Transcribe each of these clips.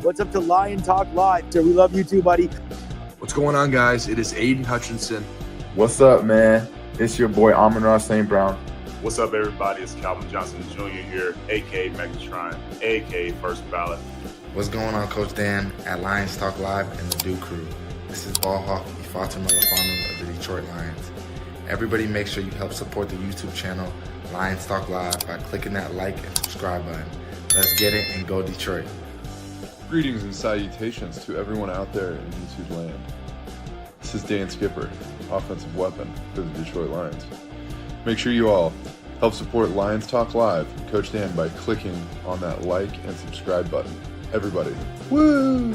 What's up to Lion Talk Live? So we love you too, buddy. What's going on, guys? It is Aiden Hutchinson. What's up, man? It's your boy Amon-Ra St. Brown. What's up, everybody? It's Calvin Johnson Jr. here, a.k.a. Megatron, a.k.a. First Ballot. What's going on, Coach Dan at Lions Talk Live and the Duke Crew. This is Ball Hawk Ifata Malafanu of the Detroit Lions. Everybody make sure you help support the YouTube channel Lions Talk Live by clicking that like and subscribe button. Let's get it and go Detroit. Greetings and salutations to everyone out there in YouTube land. This is Dan Skipper, offensive weapon for the Detroit Lions. Make sure you all help support Lions Talk Live and Coach Dan by clicking on that like and subscribe button. Everybody, woo!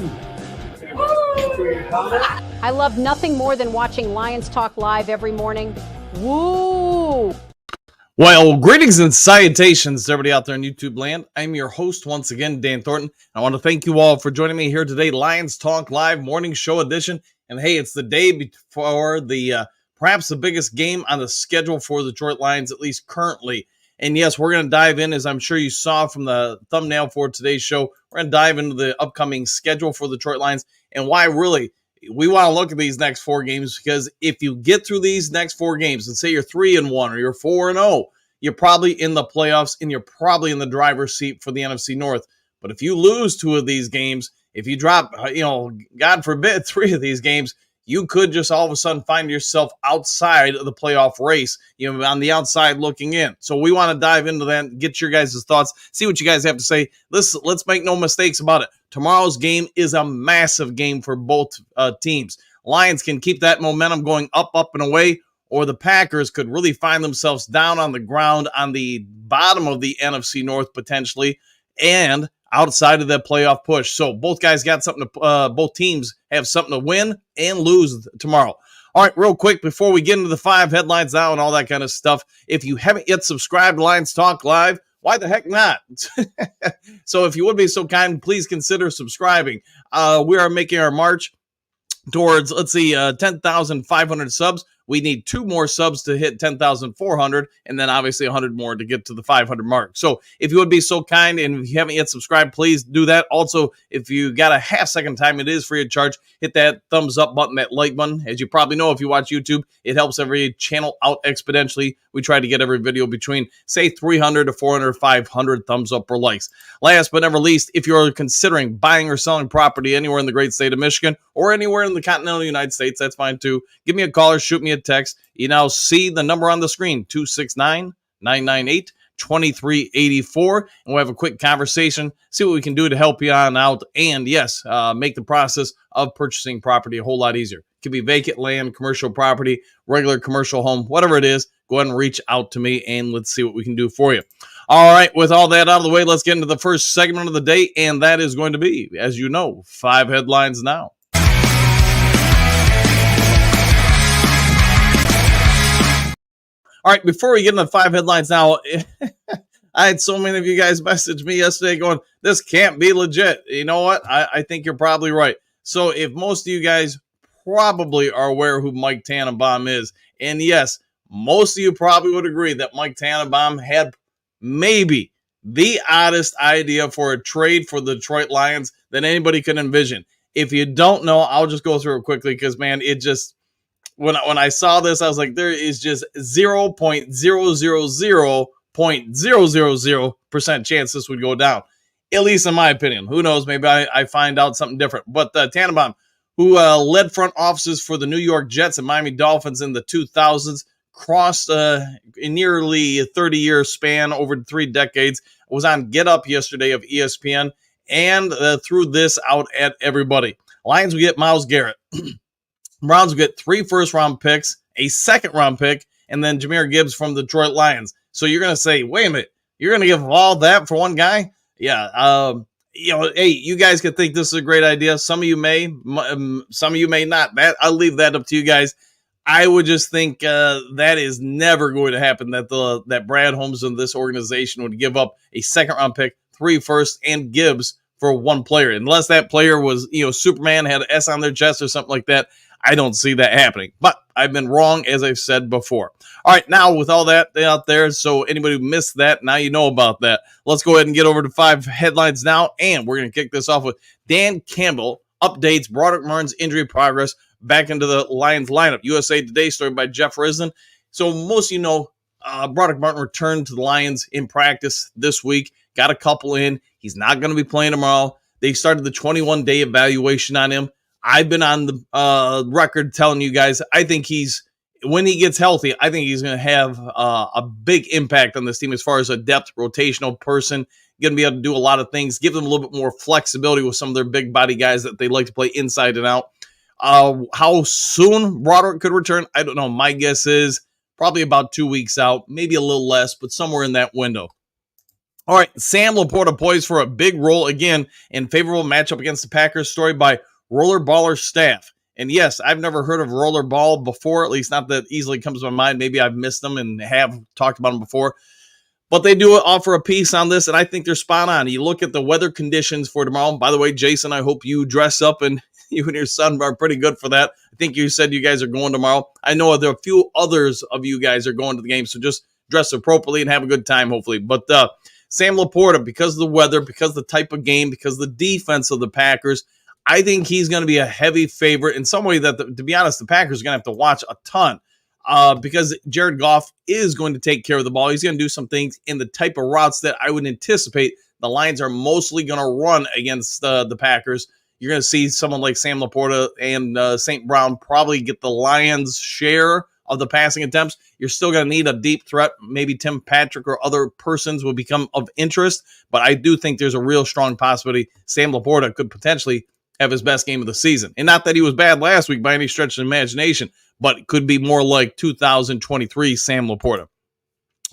I love nothing more than watching Lions Talk Live every morning. Woo! Well, greetings and salutations to everybody out there in YouTube land. I'm your host once again, Dan Thornton. I want to thank you all for joining me here today, Lions Talk Live Morning Show Edition. And hey, it's the day before the perhaps the biggest game on the schedule for the Detroit Lions, at least currently. And yes, we're going to dive in, as I'm sure you saw from the thumbnail for today's show, we're going to dive into the upcoming schedule for the Detroit Lions and why really we want to look at these next four games, because if you get through these next four games and say you're 3-1 or you're 4-0, you're probably in the playoffs and you're probably in the driver's seat for the NFC North. But if you lose two of these games, if you drop, God forbid, three of these games, you could just all of a sudden find yourself outside of the playoff race, on the outside looking in. So we want to dive into that, get your guys' thoughts, see what you guys have to say. Let's make no mistakes about it. Tomorrow's game is a massive game for both teams. Lions can keep that momentum going up and away, or the Packers could really find themselves down on the ground on the bottom of the NFC North potentially, and outside of that playoff push. So both guys got something to, both teams have something to win and lose tomorrow. All right, real quick, before we get into the 5 headlines now and all that kind of stuff, if you haven't yet subscribed to Lions Talk Live, why the heck not? So if you would be so kind, please consider subscribing. We are making our march towards, 10,500 subs. We need 2 more subs to hit 10,400, and then obviously 100 more to get to the 500 mark. So if you would be so kind, and if you haven't yet subscribed, please do that. Also, if you got a half-second time, it is free of charge. Hit that thumbs up button, that like button. As you probably know, if you watch YouTube, it helps every channel out exponentially. We try to get every video between, say, 300 to 400, 500 thumbs up or likes. Last but never least, if you're considering buying or selling property anywhere in the great state of Michigan or anywhere in the continental United States, that's fine too. Give me a call or shoot me a text. You now see the number on the screen, 269-998-2384, and we'll have a quick conversation, see what we can do to help you on out, and yes, make the process of purchasing property a whole lot easier. It could be vacant land, commercial property, regular commercial home, whatever it is. Go ahead and reach out to me, and let's see what we can do for you. All right, with all that out of the way, let's get into the first segment of the day, and that is going to be, as you know, 5 headlines now. All right, before we get into the 5 headlines now, I had so many of you guys message me yesterday going, this can't be legit. You know what? I think you're probably right. So if most of you guys probably are aware who Mike Tannenbaum is, and yes, most of you probably would agree that Mike Tannenbaum had maybe the oddest idea for a trade for the Detroit Lions that anybody could envision. If you don't know, I'll just go through it quickly because, man, it just... When I saw this, I was like, there is just 0.000.000% chance this would go down, at least in my opinion. Who knows? Maybe I find out something different. But Tannenbaum, who led front offices for the New York Jets and Miami Dolphins in the 2000s, crossed a nearly 30-year span over 3 decades, was on Get Up yesterday of ESPN, and threw this out at everybody. Lions will get Myles Garrett. Browns will get 3 first-round picks, a second-round pick, and then Jahmyr Gibbs from the Detroit Lions. So you're going to say, wait a minute, you're going to give all that for one guy? Yeah. Hey, you guys could think this is a great idea. Some of you may, some of you may not. I'll leave that up to you guys. I would just think that is never going to happen, that Brad Holmes and this organization would give up a second-round pick, 3 first, and Gibbs for one player, unless that player was, Superman, had an S on their chest or something like that. I don't see that happening, but I've been wrong, as I've said before. All right, now with all that out there, so anybody who missed that, now you know about that. Let's go ahead and get over to 5 headlines now, and we're going to kick this off with Dan Campbell updates Broderick Martin's injury progress back into the Lions lineup. USA Today story by Jeff Risden. So most of you know, Broderick Martin returned to the Lions in practice this week, got a couple in. He's not going to be playing tomorrow. They started the 21-day evaluation on him. I've been on the record telling you guys, I think when he gets healthy, I think he's going to have a big impact on this team as far as a depth rotational person, going to be able to do a lot of things, give them a little bit more flexibility with some of their big body guys that they like to play inside and out. How soon Broderick could return, I don't know. My guess is probably about 2 weeks out, maybe a little less, but somewhere in that window. All right, Sam Laporta poised for a big role again in favorable matchup against the Packers, story by Rollerballer Staff. And yes, I've never heard of Rollerball before, at least not that easily comes to my mind. Maybe I've missed them and have talked about them before. But they do offer a piece on this, and I think they're spot on. You look at the weather conditions for tomorrow. By the way, Jason, I hope you dress up, and you and your son are pretty good for that. I think you said you guys are going tomorrow. I know there are a few others of you guys are going to the game, so just dress appropriately and have a good time, hopefully. But Sam Laporta, because of the weather, because of the type of game, because of the defense of the Packers, I think he's going to be a heavy favorite in some way that, to be honest, the Packers are going to have to watch a ton because Jared Goff is going to take care of the ball. He's going to do some things in the type of routes that I would anticipate the Lions are mostly going to run against the Packers. You're going to see someone like Sam Laporta and St. Brown probably get the Lions' share of the passing attempts. You're still going to need a deep threat. Maybe Tim Patrick or other persons will become of interest, but I do think there's a real strong possibility Sam Laporta could potentially have his best game of the season. And not that he was bad last week by any stretch of the imagination, but it could be more like 2023 Sam Laporta. All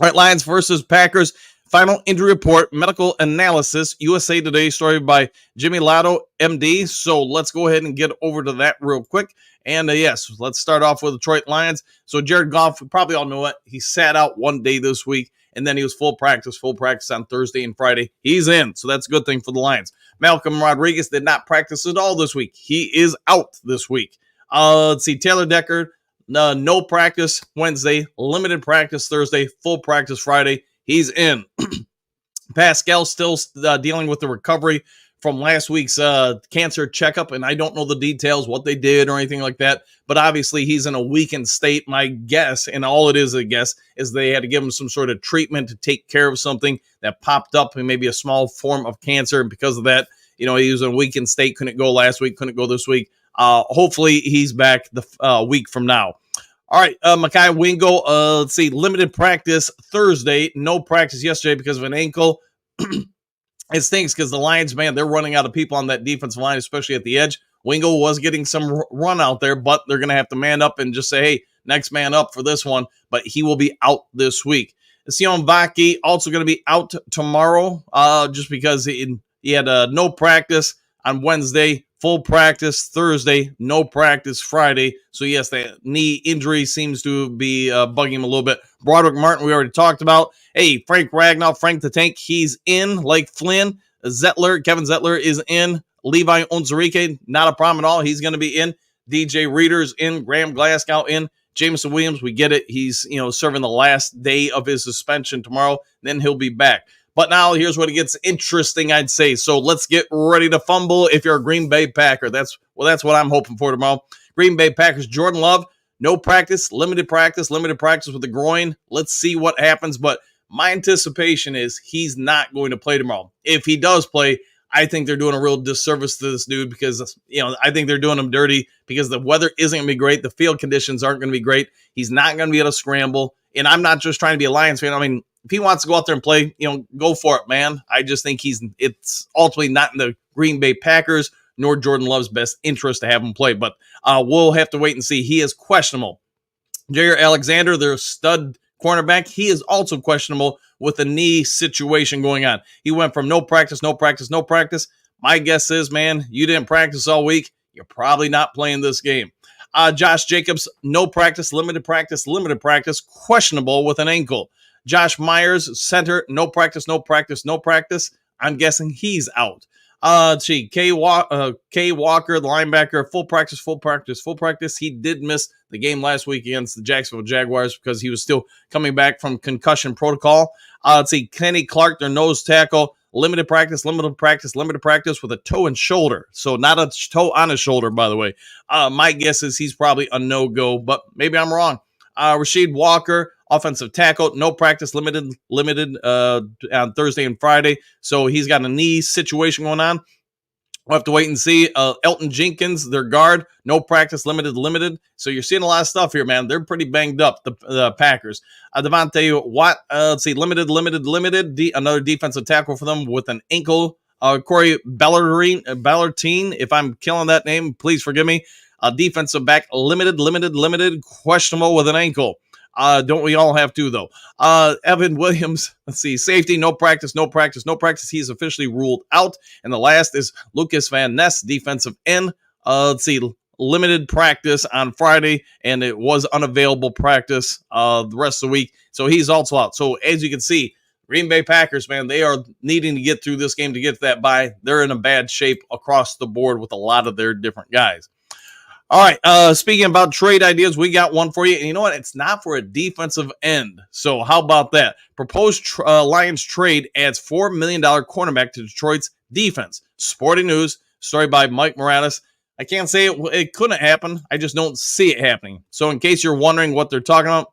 right, Lions versus Packers. Final injury report, medical analysis, USA Today story by Jimmy Lotto, MD. So let's go ahead and get over to that real quick. And yes, let's start off with Detroit Lions. So Jared Goff, we probably all know it. He sat out one day this week, and then he was full practice on Thursday and Friday. He's in, so that's a good thing for the Lions. Malcolm Rodriguez did not practice at all this week. He is out this week. Let's see, Taylor Decker, no practice Wednesday, limited practice Thursday, full practice Friday. He's in. Pascal still dealing with the recovery from last week's cancer checkup, and I don't know the details, what they did or anything like that, but obviously he's in a weakened state. My guess, and all it is a guess, is they had to give him some sort of treatment to take care of something that popped up and maybe a small form of cancer, and because of that, he was in a weakened state, couldn't go last week, couldn't go this week. Hopefully he's back the week from now. All right, Mekhi Wingo, let's see, limited practice Thursday, no practice yesterday because of an ankle. It stinks because the Lions, man, they're running out of people on that defensive line, especially at the edge. Wingo was getting some run out there, but they're going to have to man up and just say, hey, next man up for this one, but he will be out this week. Sion Vaki also going to be out tomorrow just because he had no practice on Wednesday, full practice Thursday, no practice Friday. So, yes, the knee injury seems to be bugging him a little bit. Broderick Martin, we already talked about. Hey, Frank Ragnow, Frank the Tank, he's in like Flynn. Kevin Zettler is in. Levi Onwuzurike, not a problem at all. He's going to be in. DJ Reader's in. Graham Glasgow in. Jameson Williams, we get it. He's serving the last day of his suspension tomorrow. Then he'll be back. But now here's what it gets interesting, I'd say. So let's get ready to fumble if you're a Green Bay Packer. That's what I'm hoping for tomorrow. Green Bay Packers, Jordan Love, no practice, limited practice with the groin. Let's see what happens. But my anticipation is he's not going to play tomorrow. If he does play, I think they're doing a real disservice to this dude because, I think they're doing him dirty because the weather isn't going to be great. The field conditions aren't going to be great. He's not going to be able to scramble. And I'm not just trying to be a Lions fan. I mean, if he wants to go out there and play, go for it, man. I just think it's ultimately not in the Green Bay Packers nor Jordan Love's best interest to have him play. But we'll have to wait and see. He is questionable. Jair Alexander, their stud cornerback, he is also questionable with a knee situation going on. He went from no practice. My guess is, man, you didn't practice all week. You're probably not playing this game. Josh Jacobs, no practice, limited practice, questionable with an ankle. Josh Myers, center, no practice. I'm guessing he's out. Kay Walker, the linebacker, full practice. He did miss the game last week against the Jacksonville Jaguars because he was still coming back from concussion protocol. Kenny Clark, their nose tackle, limited practice with a toe and shoulder. So not a toe on his shoulder, by the way. My guess is he's probably a no-go, but maybe I'm wrong. Rasheed Walker, offensive tackle, no practice, limited on Thursday and Friday. So he's got a knee situation going on. We'll have to wait and see. Elton Jenkins, their guard, no practice, limited. So you're seeing a lot of stuff here, man. They're pretty banged up, the Packers. Devontae Watt, limited. Another defensive tackle for them with an ankle. Corey Ballertine, if I'm killing that name, please forgive me. Defensive back, limited, questionable with an ankle. Don't we all have to, though? Evan Williams, safety, no practice. He's officially ruled out. And the last is Lucas Van Ness, defensive end. Limited practice on Friday, and it was unavailable practice the rest of the week. So he's also out. So as you can see, Green Bay Packers, man, they are needing to get through this game to get to that bye. They're in a bad shape across the board with a lot of their different guys. All right, speaking about trade ideas, we got one for you. And you know what? It's not for a defensive end. So how about that? Proposed Lions trade adds $4 million cornerback to Detroit's defense. Sporting News, story by Mike Morales. I can't say it couldn't happen. I just don't see it happening. So in case you're wondering what they're talking about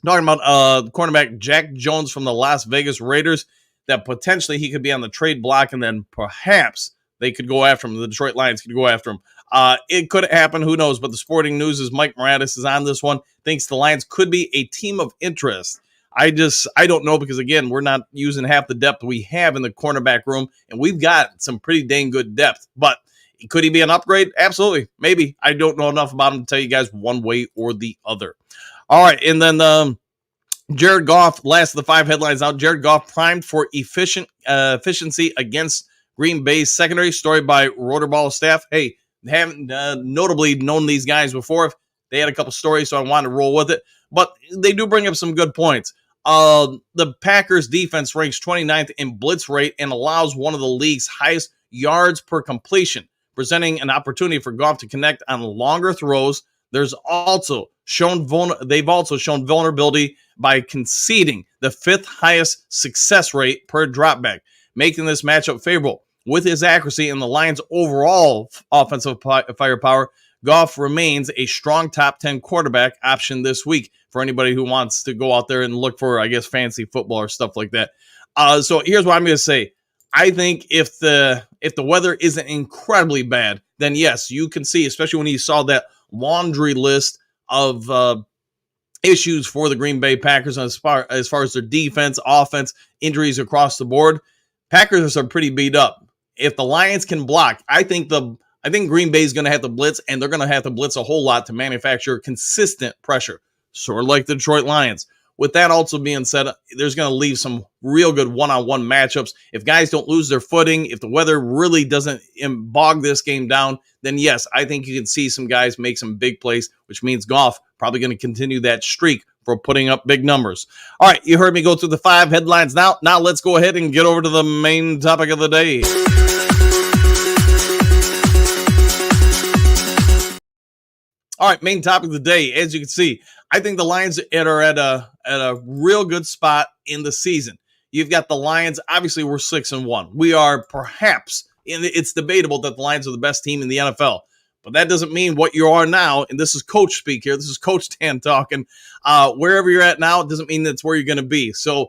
cornerback Jack Jones from the Las Vegas Raiders, that potentially he could be on the trade block, and then perhaps they could go after him. The Detroit Lions could go after him. It could happen. Who knows? But the Sporting News is Mike Morales is on this one. Thinks the Lions could be a team of interest. I don't know because, again, we're not using half the depth we have in the cornerback room, and we've got some pretty dang good depth. But could he be an upgrade? Absolutely. Maybe. I don't know enough about him to tell you guys one way or the other. All right, and then Jared Goff, last of the 5 headlines out. Jared Goff primed for efficiency against Green Bay's secondary. Story by Rotorball staff. Hey, haven't notably known these guys before. They had a couple stories, so I wanted to roll with it. But they do bring up some good points. The Packers defense ranks 29th in blitz rate and allows one of the league's highest yards per completion, presenting an opportunity for Goff to connect on longer throws. They've also shown vulnerability by conceding the 5th highest success rate per dropback, making this matchup favorable. With his accuracy and the Lions' overall offensive firepower, Goff remains a strong top 10 quarterback option this week for anybody who wants to go out there and look for, I guess, fancy football or stuff like that. So here's what I'm going to say. I think if the weather isn't incredibly bad, then yes, you can see, especially when you saw that laundry list of issues for the Green Bay Packers as far as their defense, offense, injuries across the board. Packers are pretty beat up. If the Lions can block, I think Green Bay is going to have to blitz, and they're going to have to blitz a whole lot to manufacture consistent pressure, sort of like the Detroit Lions. With that also being said, there's going to leave some real good one-on-one matchups. If guys don't lose their footing, if the weather really doesn't bog this game down, then yes, I think you can see some guys make some big plays, which means Goff probably going to continue that streak for putting up big numbers. All right, you heard me go through the 5 headlines. Now let's go ahead and get over to the main topic of the day. All right, main topic of the day. As you can see, I think the Lions are at a real good spot in the season. You've got the Lions. Obviously, we're 6-1. We are perhaps, and it's debatable that the Lions are the best team in the NFL. But that doesn't mean what you are now, and this is coach speak here. This is Coach Dan talking. Wherever you're at now, it doesn't mean that's where you're going to be. So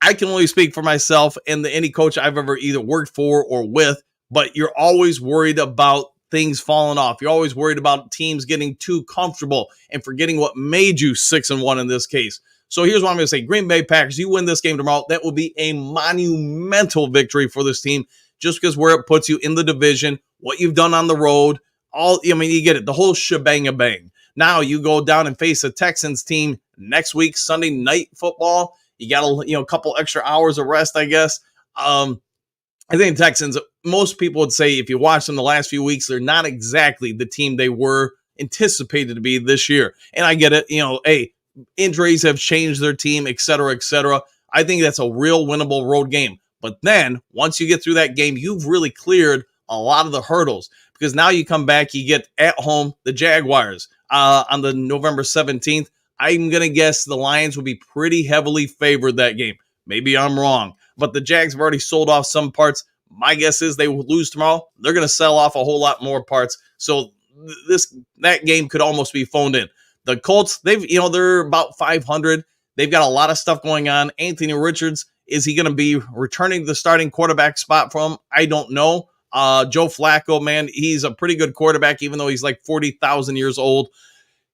I can only speak for myself and any coach I've ever either worked for or with, but you're always worried about things falling off. You're always worried about teams getting too comfortable and forgetting what made you 6-1 in this case. So here's what I'm going to say. Green Bay Packers, you win this game tomorrow, that will be a monumental victory for this team just because where it puts you in the division, what you've done on the road, you get it, the whole shebang-a-bang. Now you go down and face a Texans team next week, Sunday Night Football. You got a couple extra hours of rest, I guess. I think Texans, most people would say if you watch them the last few weeks, they're not exactly the team they were anticipated to be this year. And I get it. Injuries have changed their team, et cetera, et cetera. I think that's a real winnable road game. But then once you get through that game, you've really cleared a lot of the hurdles, because now you come back, you get at home the Jaguars on the November 17th. I'm going to guess the Lions will be pretty heavily favored that game. Maybe I'm wrong, but the Jags have already sold off some parts. My guess is they will lose tomorrow. They're going to sell off a whole lot more parts. So that game could almost be phoned in. The Colts, they're about 500. They've got a lot of stuff going on. Anthony Richards, is he going to be returning to the starting quarterback spot for him? I don't know. Joe Flacco, man, he's a pretty good quarterback, even though he's like 40,000 years old.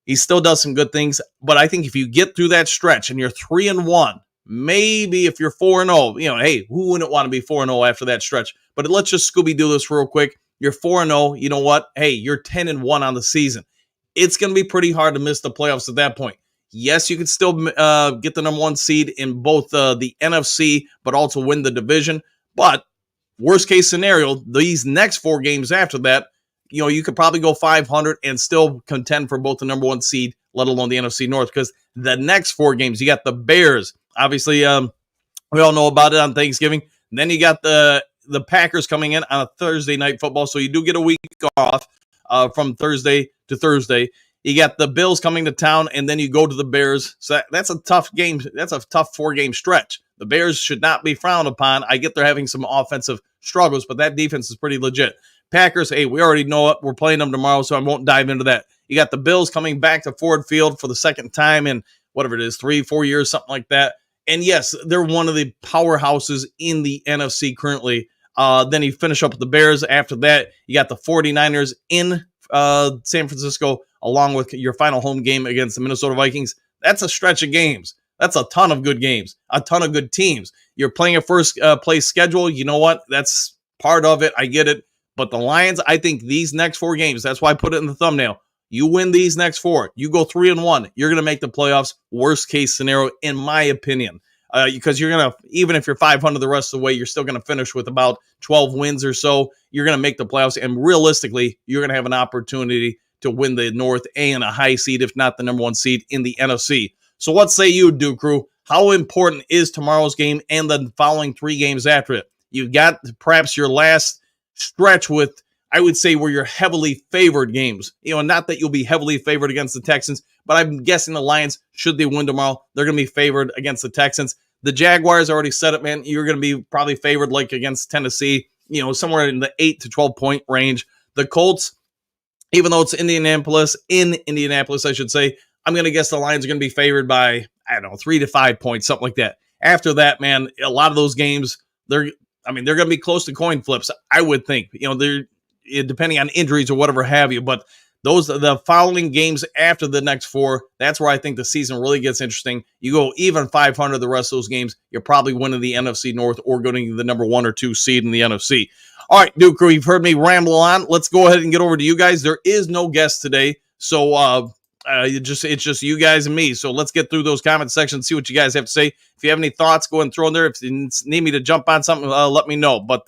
He still does some good things. But I think if you get through that stretch and you're 3-1, maybe if you're 4-0, hey, who wouldn't want to be 4-0 after that stretch? But let's just Scooby-Doo this real quick. You're 4-0, you know what? Hey, you're 10-1 on the season. It's going to be pretty hard to miss the playoffs at that point. Yes, you can still get the number 1 seed in both the NFC, but also win the division. But worst case scenario, these next 4 games after that, you could probably go 500 and still contend for both the number 1 seed, let alone the NFC North, because the next 4 games, you got the Bears. Obviously, we all know about it on Thanksgiving. And then you got the Packers coming in on a Thursday night football, so you do get a week off from Thursday to Thursday. You got the Bills coming to town, and then you go to the Bears. So that's a tough game. That's a tough 4-game stretch. The Bears should not be frowned upon. I get they're having some offensive struggles, but that defense is pretty legit. Packers, hey, we already know it. We're playing them tomorrow, so I won't dive into that. You got the Bills coming back to Ford Field for the second time in whatever it is, 3-4 years, something like that. And yes, they're one of the powerhouses in the NFC currently. Then you finish up with the Bears. After that, you got the 49ers in San Francisco, along with your final home game against the Minnesota Vikings. That's a stretch of games. That's a ton of good games, a ton of good teams. You're playing a first place schedule. You know what? That's part of it. I get it. But the Lions, I think these next 4 games, that's why I put it in the thumbnail. You win these next 4. You go 3-1. You're going to make the playoffs. Worst case scenario, in my opinion. Because you're going to, even if you're 500 the rest of the way, you're still going to finish with about 12 wins or so. You're going to make the playoffs. And realistically, you're going to have an opportunity to win the North and a high seed, if not the number 1 seed in the NFC. So what say you, Duke Crew? How important is tomorrow's game and the following 3 games after it? You've got perhaps your last stretch with, I would say, where you're heavily favored games. Not that you'll be heavily favored against the Texans, but I'm guessing the Lions, should they win tomorrow, they're going to be favored against the Texans. The Jaguars already said it, man. You're going to be probably favored like against Tennessee, somewhere in the 8 to 12 point range. The Colts, even though it's Indianapolis, I should say, I'm going to guess the Lions are going to be favored by, 3 to 5 points, something like that. After that, man, a lot of those games, they're going to be close to coin flips, I would think. They're depending on injuries or whatever have you. But the following games after the next 4, that's where I think the season really gets interesting. You go even 500 the rest of those games, you're probably winning the NFC North or going to the number 1 or 2 seed in the NFC. All right, Duke Crew, you've heard me ramble on. Let's go ahead and get over to you guys. There is no guest today, so it's just you guys and me. So let's get through those comment sections, see what you guys have to say. If you have any thoughts, go and throw in there. If you need me to jump on something, let me know. But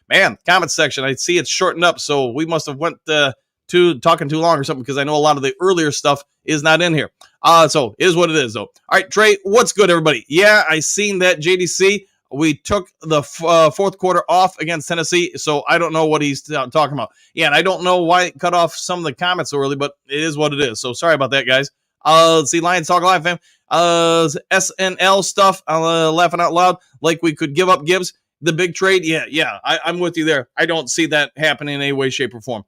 man, comment section, I see it's shortened up, so we must have went talking too long or something, because I know a lot of the earlier stuff is not in here. So it is what it is, though. All right, Trey, what's good, everybody? Yeah, I seen that JDC. We took the 4th quarter off against Tennessee, so I don't know what he's talking about. Yeah, and I don't know why it cut off some of the comments so early, but it is what it is. So sorry about that, guys. Let's see, Lions Talk Live, fam. SNL stuff, laughing out loud, like we could give up Gibbs. The big trade, yeah, I'm with you there. I don't see that happening in any way, shape, or form.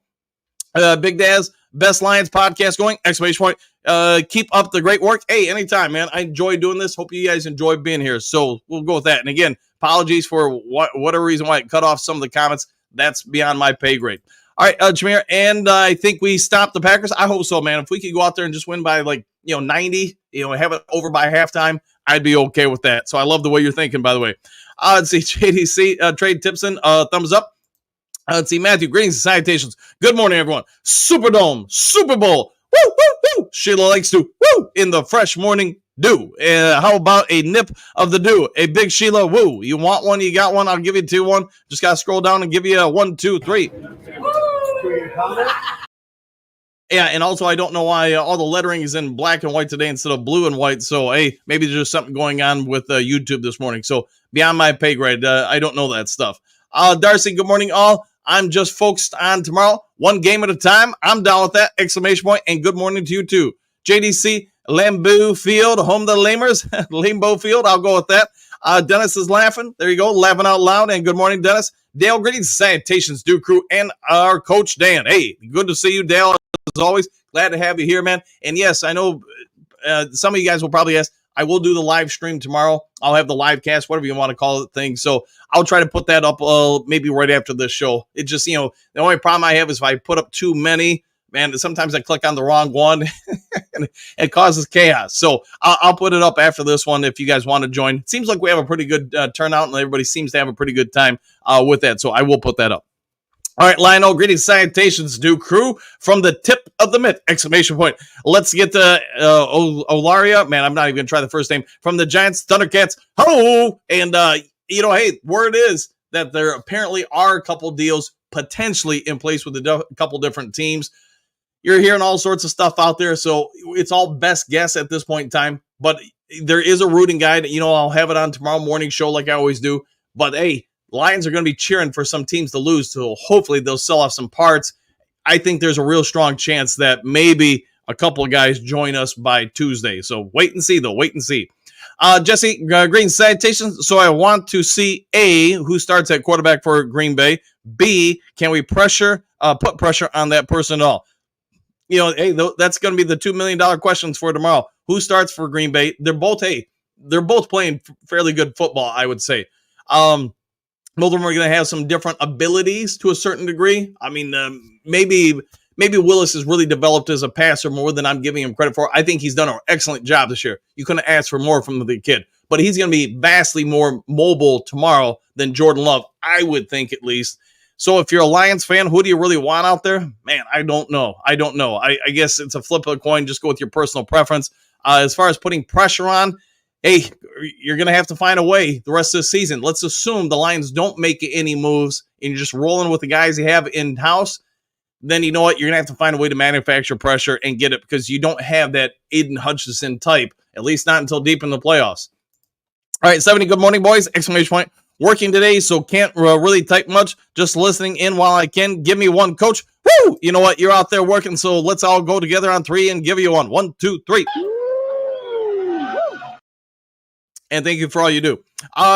Big Daz, best Lions podcast going, ! Keep up the great work. Hey, anytime, man. I enjoy doing this. Hope you guys enjoy being here. So we'll go with that. And again, apologies for whatever reason why it cut off some of the comments. That's beyond my pay grade. All right, Jameer, and I think we stopped the Packers. I hope so, man. If we could go out there and just win by 90, have it over by halftime, I'd be okay with that. So I love the way you're thinking, by the way. Let's see, JDC, Trade Tipson, thumbs up. Let's see, Matthew, greetings and salutations. Good morning, everyone. Superdome, Super Bowl. Woo, woo, woo. Sheila likes to woo in the fresh morning dew. How about a nip of the dew? A big Sheila woo. You want one? You got one? I'll give you 2-1. Just got to scroll down and give you a 1, 2, 3. Yeah, and also I don't know why all the lettering is in black and white today instead of blue and white. So, hey, maybe there's just something going on with YouTube this morning. So, beyond my pay grade. I don't know that stuff. Darcy, good morning, all. I'm just focused on tomorrow, one game at a time. I'm down with that! Exclamation point! And good morning to you too. JDC, Lambeau Field, home to the Lamers. Lambeau Field, I'll go with that. Dennis is laughing. There you go, laughing out loud. And good morning, Dennis. Dale, greetings, salutations, Duke Crew, and our coach, Dan. Hey, good to see you, Dale, as always. Glad to have you here, man. And yes, I know some of you guys will probably ask, I will do the live stream tomorrow. I'll have the live cast, whatever you want to call it thing. So I'll try to put that up maybe right after this show. It just, the only problem I have is if I put up too many, man, sometimes I click on the wrong one and it causes chaos. So I'll put it up after this one if you guys want to join. It seems like we have a pretty good turnout and everybody seems to have a pretty good time with that. So I will put that up. All right, Lionel, greetings, salutations, Duke Crew, from the tip of the mitt, exclamation point. Let's get to Olaria. Man, I'm not even going to try the first name. From the Giants, Thundercats, hello. And, hey, word is that there apparently are a couple deals potentially in place with a couple different teams. You're hearing all sorts of stuff out there, so it's all best guess at this point in time. But there is a rooting guide. I'll have it on tomorrow morning show like I always do. But, hey, Lions are going to be cheering for some teams to lose, so hopefully they'll sell off some parts. I think there's a real strong chance that maybe a couple of guys join us by Tuesday. So wait and see, though. Wait and see. Jesse, green salutations. So I want to see, A, who starts at quarterback for Green Bay. B, can we put pressure on that person at all? Hey, that's going to be the $2 million questions for tomorrow. Who starts for Green Bay? They're both playing fairly good football, I would say. Both of them are going to have some different abilities to a certain degree. I mean, maybe Willis has really developed as a passer more than I'm giving him credit for. I think he's done an excellent job this year. You couldn't ask for more from the kid. But he's going to be vastly more mobile tomorrow than Jordan Love, I would think at least. So if you're a Lions fan, who do you really want out there? Man, I don't know. I guess it's a flip of a coin. Just go with your personal preference. As far as putting pressure on, hey, you're going to have to find a way the rest of the season. Let's assume the Lions don't make any moves and you're just rolling with the guys you have in-house. Then you know what? You're going to have to find a way to manufacture pressure and get it because you don't have that Aiden Hutchinson type, at least not until deep in the playoffs. All right, 70, good morning, boys. Exclamation point. Working today, so can't really type much. Just listening in while I can. Give me one, coach. Woo! You know what? You're out there working, so let's all go together on three and give you one. 1, 2, 3. And thank you for all you do.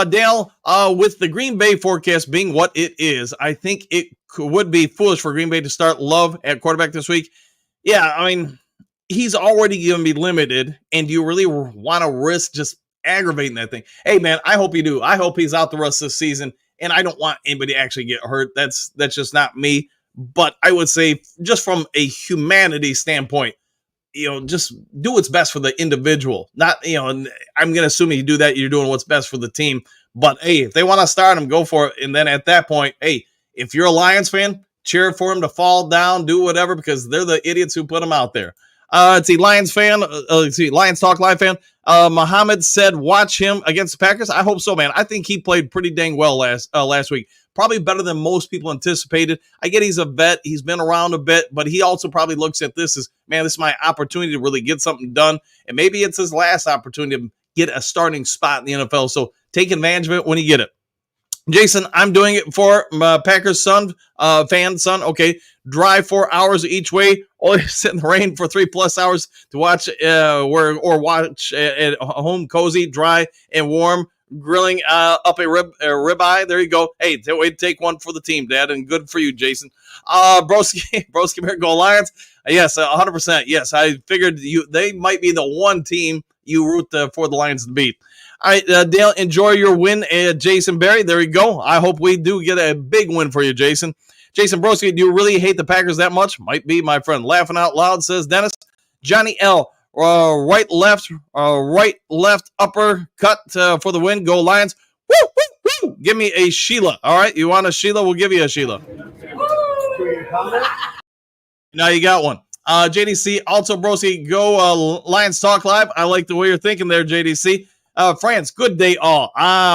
Dale, with the Green Bay forecast being what it is, I think it would be foolish for Green Bay to start Love at quarterback this week. Yeah, I mean, he's already going to be limited, and do you really want to risk just aggravating that thing? Hey, man, I hope you do. I hope he's out the rest of the season, and I don't want anybody to actually get hurt. That's just not me. But I would say just from a humanity standpoint, just do what's best for the individual. Not, I'm going to assume you do that, you're doing what's best for the team. But, hey, if they want to start him, go for it. And then at that point, hey, if you're a Lions fan, cheer for him to fall down, do whatever, because they're the idiots who put him out there. Let's see, Lions fan. Lions Talk Live fan. Muhammad said, watch him against the Packers. I hope so, man. I think he played pretty dang well last week. Probably better than most people anticipated. I get he's a vet. He's been around a bit, but he also probably looks at this as, man, this is my opportunity to really get something done. And maybe it's his last opportunity to get a starting spot in the NFL. So take advantage of it when you get it. Jason, I'm doing it for my Packers son. Okay, drive 4 hours each way, or sit in the rain for 3+ hours to watch watch at home, cozy, dry, and warm, grilling up a ribeye. There you go. Hey, way to take one for the team, Dad, and good for you, Jason. Broski, here go Lions. Yes, 100%. Yes, I figured they might be the one team you root for the Lions to beat. All right, Dale, enjoy your win, Jason Berry. There you go. I hope we do get a big win for you, Jason. Jason Broski, do you really hate the Packers that much? Might be, my friend. Laughing out loud, says Dennis. Johnny L, right, left, upper cut for the win. Go Lions. Woo, woo, woo. Give me a Sheila. All right, you want a Sheila? We'll give you a Sheila. Now you got one. JDC, also Broski, go Lions Talk Live. I like the way you're thinking there, JDC. France, good day all.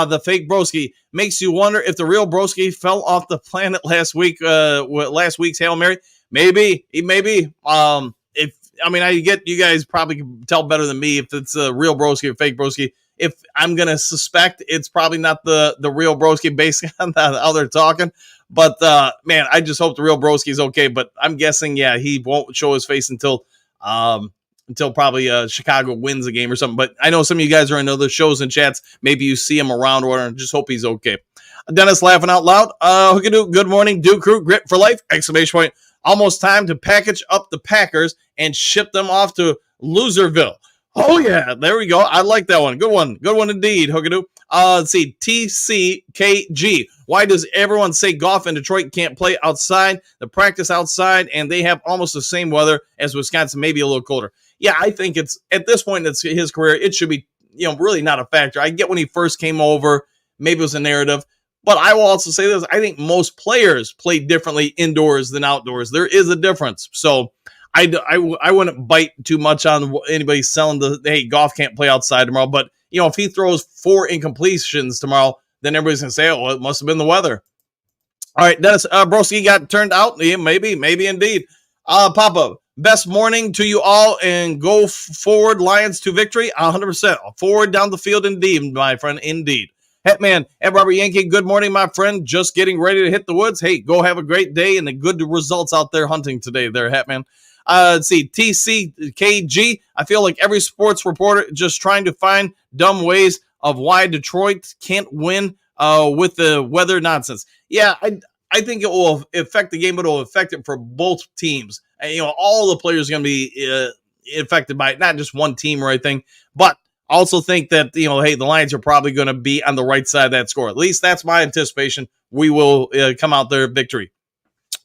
The fake Broski makes you wonder if the real Broski fell off the planet last week. Last week's Hail Mary, maybe. I get you guys probably can tell better than me if it's a real Broski or fake Broski. if I'm going to suspect it's probably not the real Broski based on how they're talking. But, man, I just hope the real Broski is okay. But I'm guessing, yeah, he won't show his face until probably Chicago wins a game or something. But I know some of you guys are in other shows and chats. Maybe you see him around or just hope he's okay. Dennis laughing out loud. Good morning, Duke Crew. Grit for life! Exclamation point. Almost time to package up the Packers and ship them off to Loserville. Oh, yeah. There we go. I like that one. Good one. Good one indeed, Hookadoo. Let's see. TCKG. Why does everyone say Goff and Detroit can't play outside, the practice outside, and they have almost the same weather as Wisconsin, maybe a little colder? Yeah, I think it's, at this point in his career, it should be, really not a factor. I get when he first came over, maybe it was a narrative. But I will also say this. I think most players play differently indoors than outdoors. There is a difference. So I wouldn't bite too much on anybody selling hey, Goff can't play outside tomorrow. But, if he throws 4 incompletions tomorrow, then everybody's going to say, oh, it must have been the weather. All right, Dennis Broski got turned out. Yeah, maybe indeed. Papa, best morning to you all, and go forward, Lions to victory. 100%. Forward down the field indeed, my friend, indeed. Hetman and Robert Yankee, good morning, my friend. Just getting ready to hit the woods. Hey, go have a great day and the good results out there hunting today there, Hetman. Let's see, TCKG. I feel like every sports reporter just trying to find dumb ways of why Detroit can't win with the weather nonsense. Yeah, I think it will affect the game, but it will affect it for both teams. And, all the players are going to be affected by it, not just one team or anything, but also think that, hey, the Lions are probably going to be on the right side of that score. At least that's my anticipation. We will come out there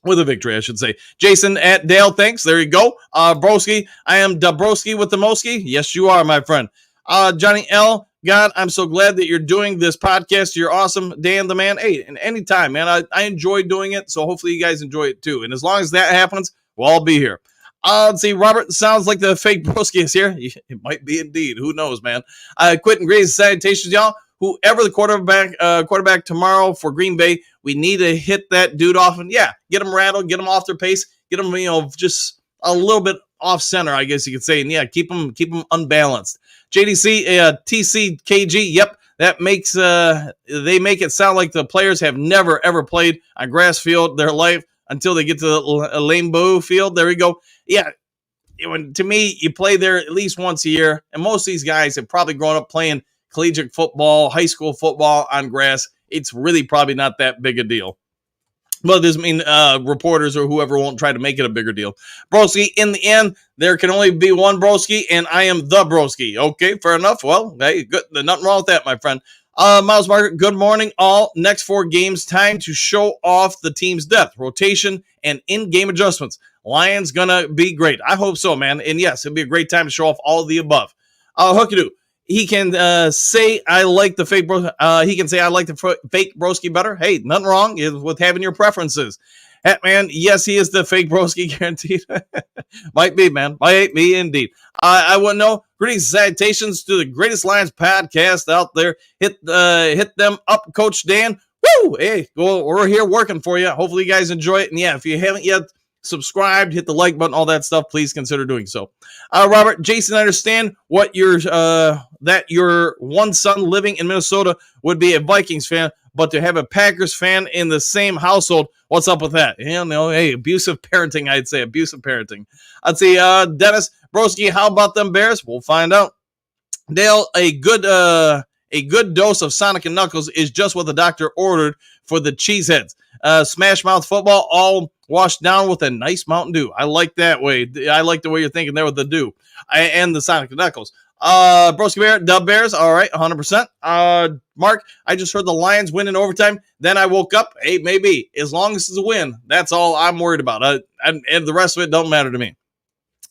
with a victory, I should say. Jason at Dale, thanks. There you go. Broski, I am Dabrowski with the Moski. Yes, you are, my friend. Johnny L., God, I'm so glad that you're doing this podcast. You're awesome. Dan the man. Hey, and anytime, man. I enjoy doing it, so hopefully you guys enjoy it too. And as long as that happens, we'll all be here. Let's see, Robert, sounds like the fake Broski is here. It might be indeed. Who knows, man? Quentin Gray's salutations, y'all. Whoever the quarterback tomorrow for Green Bay, we need to hit that dude off. And, yeah, get them rattled, get them off their pace, get them, just a little bit off center, I guess you could say. And, yeah, keep them unbalanced. JDC, TCKG, yep, that makes they make it sound like the players have never, ever played on grass field their life until they get to the Lambeau field. There we go. Yeah, to me, you play there at least once a year, and most of these guys have probably grown up playing collegiate football, high school football on grass. It's really probably not that big a deal. But it doesn't mean reporters or whoever won't try to make it a bigger deal. Broski, in the end, there can only be one Broski, and I am the Broski. Okay, fair enough. Well, hey, good. Nothing wrong with that, my friend. Miles Margaret, good morning, all. Next 4 games, time to show off the team's depth, rotation, and in-game adjustments. Lions gonna be great. I hope so, man. And yes, it'll be a great time to show off all of the above. Hookadoo, he can say I like the fake he can say I like the fake Broski better. Hey, nothing wrong with having your preferences. Man, yes, he is the fake Broski, guaranteed. Might be, man. Might be indeed. I wouldn't know. Greetings, salutations to the greatest Lions podcast out there. Hit them up, Coach Dan. Woo! Hey, we're here working for you. Hopefully you guys enjoy it. And yeah, if you haven't yet subscribed, hit the like button, all that stuff, please consider doing so. Robert, Jason, I understand what that your one son living in Minnesota would be a Vikings fan, but to have a Packers fan in the same household, what's up with that? Hey, abusive parenting, I'd say. Abusive parenting. I'd say, Dennis, Broski, how about them Bears? We'll find out. Dale, a good dose of Sonic and Knuckles is just what the doctor ordered for the cheeseheads. Smash Mouth football, all washed down with a nice Mountain Dew. I like that way. I like the way you're thinking there with the Dew and the Sonic and Knuckles. Broski Bear, Dub Bears, all right, 100%. Mark, I just heard the Lions win in overtime. Then I woke up. Hey, maybe. As long as it's a win, that's all I'm worried about. And the rest of it don't matter to me.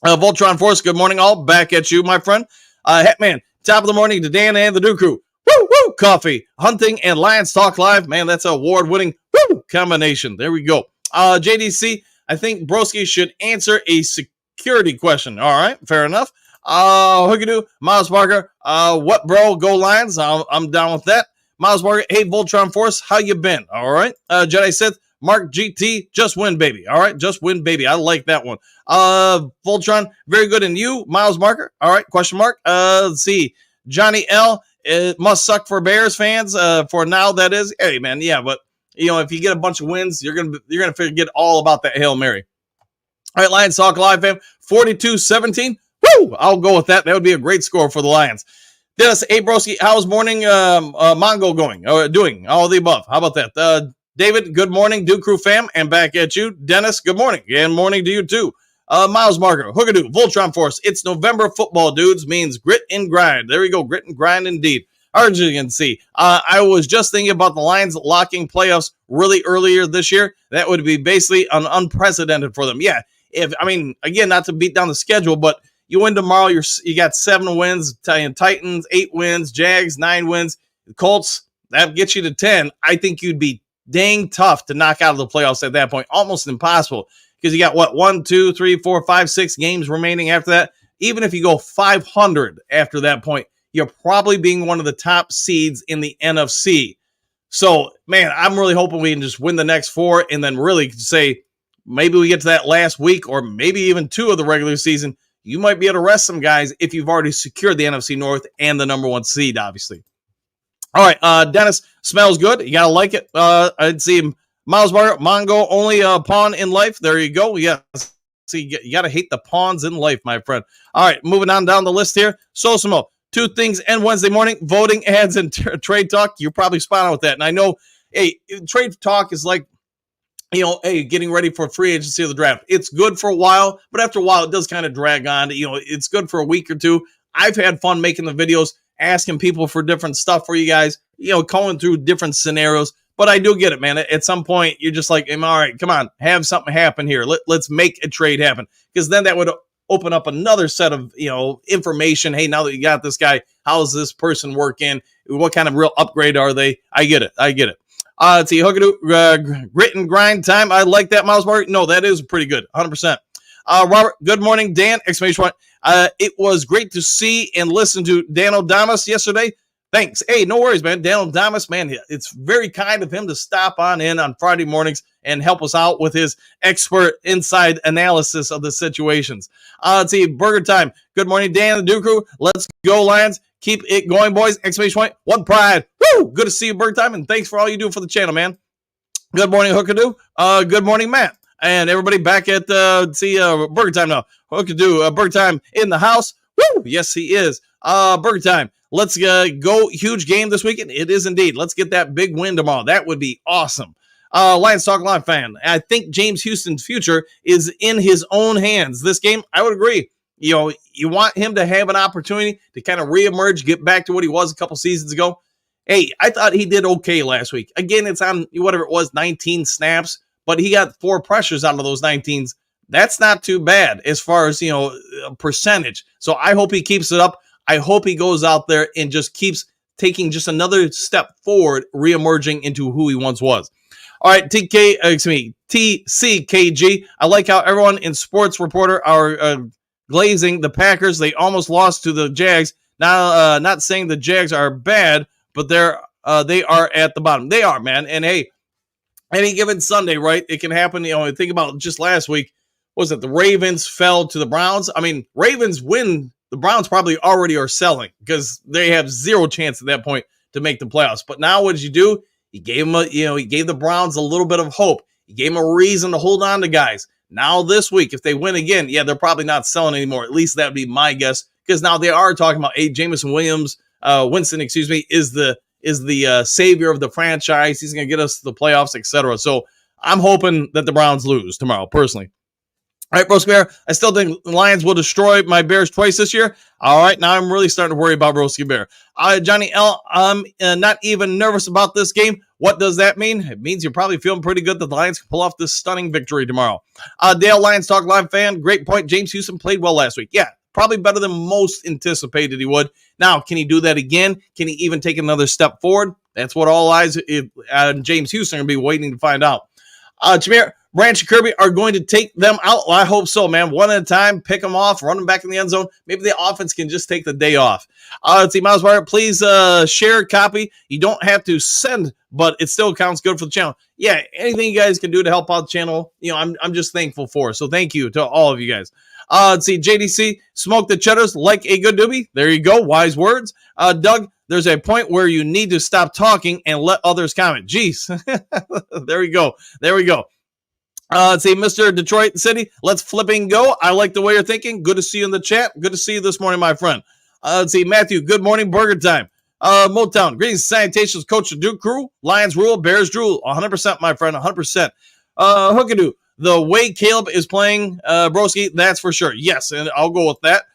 Voltron Force, good morning, all. Back at you, my friend. Hetman, top of the morning to Dan and the Duke Crew. Woo, woo, coffee, hunting, and Lions Talk Live. Man, that's an award-winning combination. There we go. JDC, I think Broski should answer a security question. All right, fair enough. Hookadoo, Miles Parker, what bro, go Lions. I'm down with that. Miles Parker, hey, Voltron Force, how you been? All right. Jedi Sith, Mark GT, just win, baby. All right, just win, baby. I like that one. Voltron, very good. And you, Miles Marker? All right, question mark. Let's see. Johnny L, it must suck for Bears fans for now. That is, hey man, yeah, but if you get a bunch of wins, you're gonna forget all about that Hail Mary. All right, Lions Talk Live, fam, 42-17. Woo! I'll go with that. That would be a great score for the Lions. Dennis, hey broski, how's morning Mongo going? Doing all of the above. How about that? David, good morning, Duke Crew fam, and back at you. Dennis, good morning, and morning to you too. Miles Marker, Hookadoo, Voltron Force. It's November football, dudes. Means grit and grind. There we go, grit and grind indeed. As you can see, I was just thinking about the Lions locking playoffs really earlier this year. That would be basically unprecedented for them. Yeah, again, not to beat down the schedule, but you win tomorrow, you got 7 wins. Titans, 8 wins. Jags, 9 wins. Colts, that gets you to 10. I think you'd be dang tough to knock out of the playoffs at that point. Almost impossible. Because you got, 1, 2, 3, 4, 5, 6 games remaining after that. Even if you go 500 after that point, you're probably being one of the top seeds in the NFC. So, man, I'm really hoping we can just win the next 4 and then really say maybe we get to that last week or maybe even 2 of the regular season. You might be able to rest some guys if you've already secured the NFC North and the number 1 seed, obviously. All right, Dennis, smells good. You got to like it. I'd see Miles Barker, Mongo, only a pawn in life. There you go. Yeah, see, you got to hate the pawns in life, my friend. All right, moving on down the list here. Sosimo, 2 things end Wednesday morning, voting, ads, and trade talk. You're probably spot on with that. And I know, hey, trade talk is like, getting ready for free agency of the draft. It's good for a while, but after a while, it does kind of drag on. It's good for a week or 2. I've had fun making the videos, asking people for different stuff for you guys, going through different scenarios. But I do get it, man. At some point, you're just like, all right, come on, have something happen here. Let's make a trade happen. Because then that would open up another set of, information. Hey, now that you got this guy, how does this person work in? What kind of real upgrade are they? I get it. Let's see, Hookadoo, grit and grind time. I like that, Miles Mark. No, that is pretty good, 100%. Robert, good morning, Dan, exclamation point. It was great to see and listen to Dan O'Damas yesterday. Thanks. Hey, no worries, man. Dan O'Damas, man, it's very kind of him to stop on in on Friday mornings and help us out with his expert inside analysis of the situations. Let's see, Burger Time. Good morning, Dan and the Duke Crew. Let's go, Lions. Keep it going, boys. Exclamation point. One pride. Woo! Good to see you, Burger Time, and thanks for all you do for the channel, man. Good morning, Hookadoo. Good morning, Matt. And everybody back at Burger Time now. Hookadoo, Burger Time in the house. Woo! Yes, he is. Burger Time. Let's go. Huge game this weekend. It is indeed. Let's get that big win tomorrow. That would be awesome. Lions Talk Live fan. I think James Houston's future is in his own hands. This game, I would agree. You want him to have an opportunity to kind of reemerge, get back to what he was a couple seasons ago. Hey, I thought he did okay last week. Again, it's on whatever it was, 19 snaps, but he got 4 pressures out of those 19s. That's not too bad as far as, percentage. So I hope he keeps it up. I hope he goes out there and just keeps taking just another step forward, reemerging into who he once was. All right, TCKG. I like how everyone in Sports Reporter are glazing the Packers. They almost lost to the Jags. Now, not saying the Jags are bad, but they are at the bottom. They are, man. And hey, any given Sunday, right? It can happen. Think about just last week. Was it the Ravens fell to the Browns? I mean, Ravens win. The Browns probably already are selling because they have 0 chance at that point to make the playoffs. But now what did you do? You gave them he gave the Browns a little bit of hope. You gave them a reason to hold on to guys. Now this week, if they win again, they're probably not selling anymore. At least that would be my guess, because now they are talking about Winston, is the savior of the franchise. He's going to get us to the playoffs, etc. So I'm hoping that the Browns lose tomorrow, personally. All right, Broski Bear, I still think the Lions will destroy my Bears twice this year. All right, now I'm really starting to worry about Broski Bear. Johnny L., I'm not even nervous about this game. What does that mean? It means you're probably feeling pretty good that the Lions can pull off this stunning victory tomorrow. Dale, Lions Talk Live fan, great point. James Houston played well last week. Yeah, probably better than most anticipated he would. Now, can he do that again? Can he even take another step forward? That's what all eyes on James Houston are going to be waiting to find out. Jameer, Branch and Kirby are going to take them out. Well, I hope so, man. One at a time, pick them off, run them back in the end zone. Maybe the offense can just take the day off. Let's see, Miles Barrett, please share, copy. You don't have to send, but it still counts good for the channel. Yeah, anything you guys can do to help out the channel, I'm just thankful for. So thank you to all of you guys. Let's see, JDC, smoke the cheddars like a good doobie. There you go, wise words. Doug, there's a point where you need to stop talking and let others comment. Jeez. There we go. Let's see, Mr. Detroit City, let's flipping go. I like the way you're thinking. Good to see you in the chat. Good to see you this morning, my friend. Let's see, Matthew, good morning, burger time. Motown, greetings, salutations, Coach the Duke crew. Lions rule, Bears drool. 100%, my friend, 100%. Hookadoo, the way Caleb is playing, broski, that's for sure. Yes, and I'll go with that.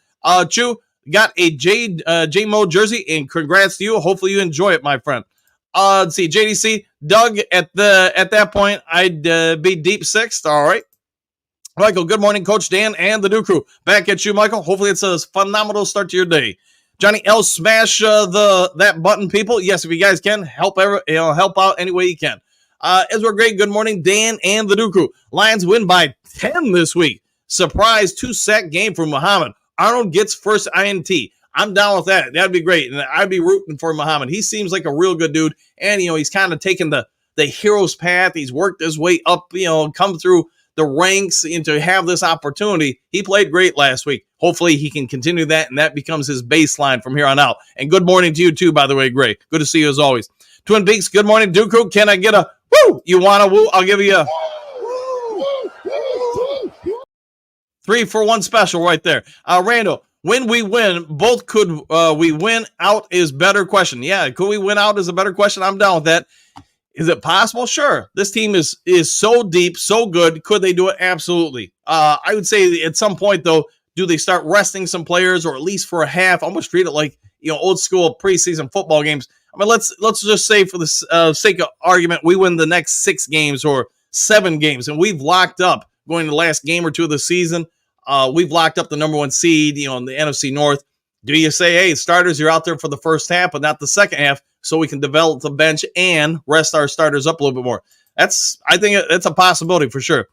Chu, got a J-Mo jersey, and congrats to you. Hopefully you enjoy it, my friend. Let's see, JDC, Doug, at that point, I'd be deep sixth. All right. Michael, good morning, Coach Dan and the Duke crew. Back at you, Michael. Hopefully it's a phenomenal start to your day. Johnny L, smash that button, people. Yes, if you guys can, help out any way you can. Ezra Gray, good morning, Dan and the Duke crew. Lions win by 10 this week. Surprise 2-sack game for Muhammad. Arnold gets first INT. I'm down with that. That'd be great. And I'd be rooting for Muhammad. He seems like a real good dude. And, he's kind of taken the hero's path. He's worked his way up, come through the ranks and to have this opportunity. He played great last week. Hopefully he can continue that, and that becomes his baseline from here on out. And good morning to you too, by the way, Gray. Good to see you as always. Twin Peaks, good morning, Duke crew. Can I get a woo? You want a woo? I'll give you a 3-for-1 special right there. Randall, when we win, both could we win out is better question. Yeah, could we win out is a better question. I'm down with that. Is it possible? Sure. This team is so deep, so good. Could they do it? Absolutely. I would say at some point, though, do they start resting some players, or at least for a half? Almost treat it like old school preseason football games. I mean, let's just say for the sake of argument, we win the next 6 games or 7 games, and we've locked up going to the last game or two of the season. We've locked up the number 1 seed, in the NFC North. Do you say, hey, starters, you're out there for the first half, but not the second half, so we can develop the bench and rest our starters up a little bit more? I think it's a possibility for sure.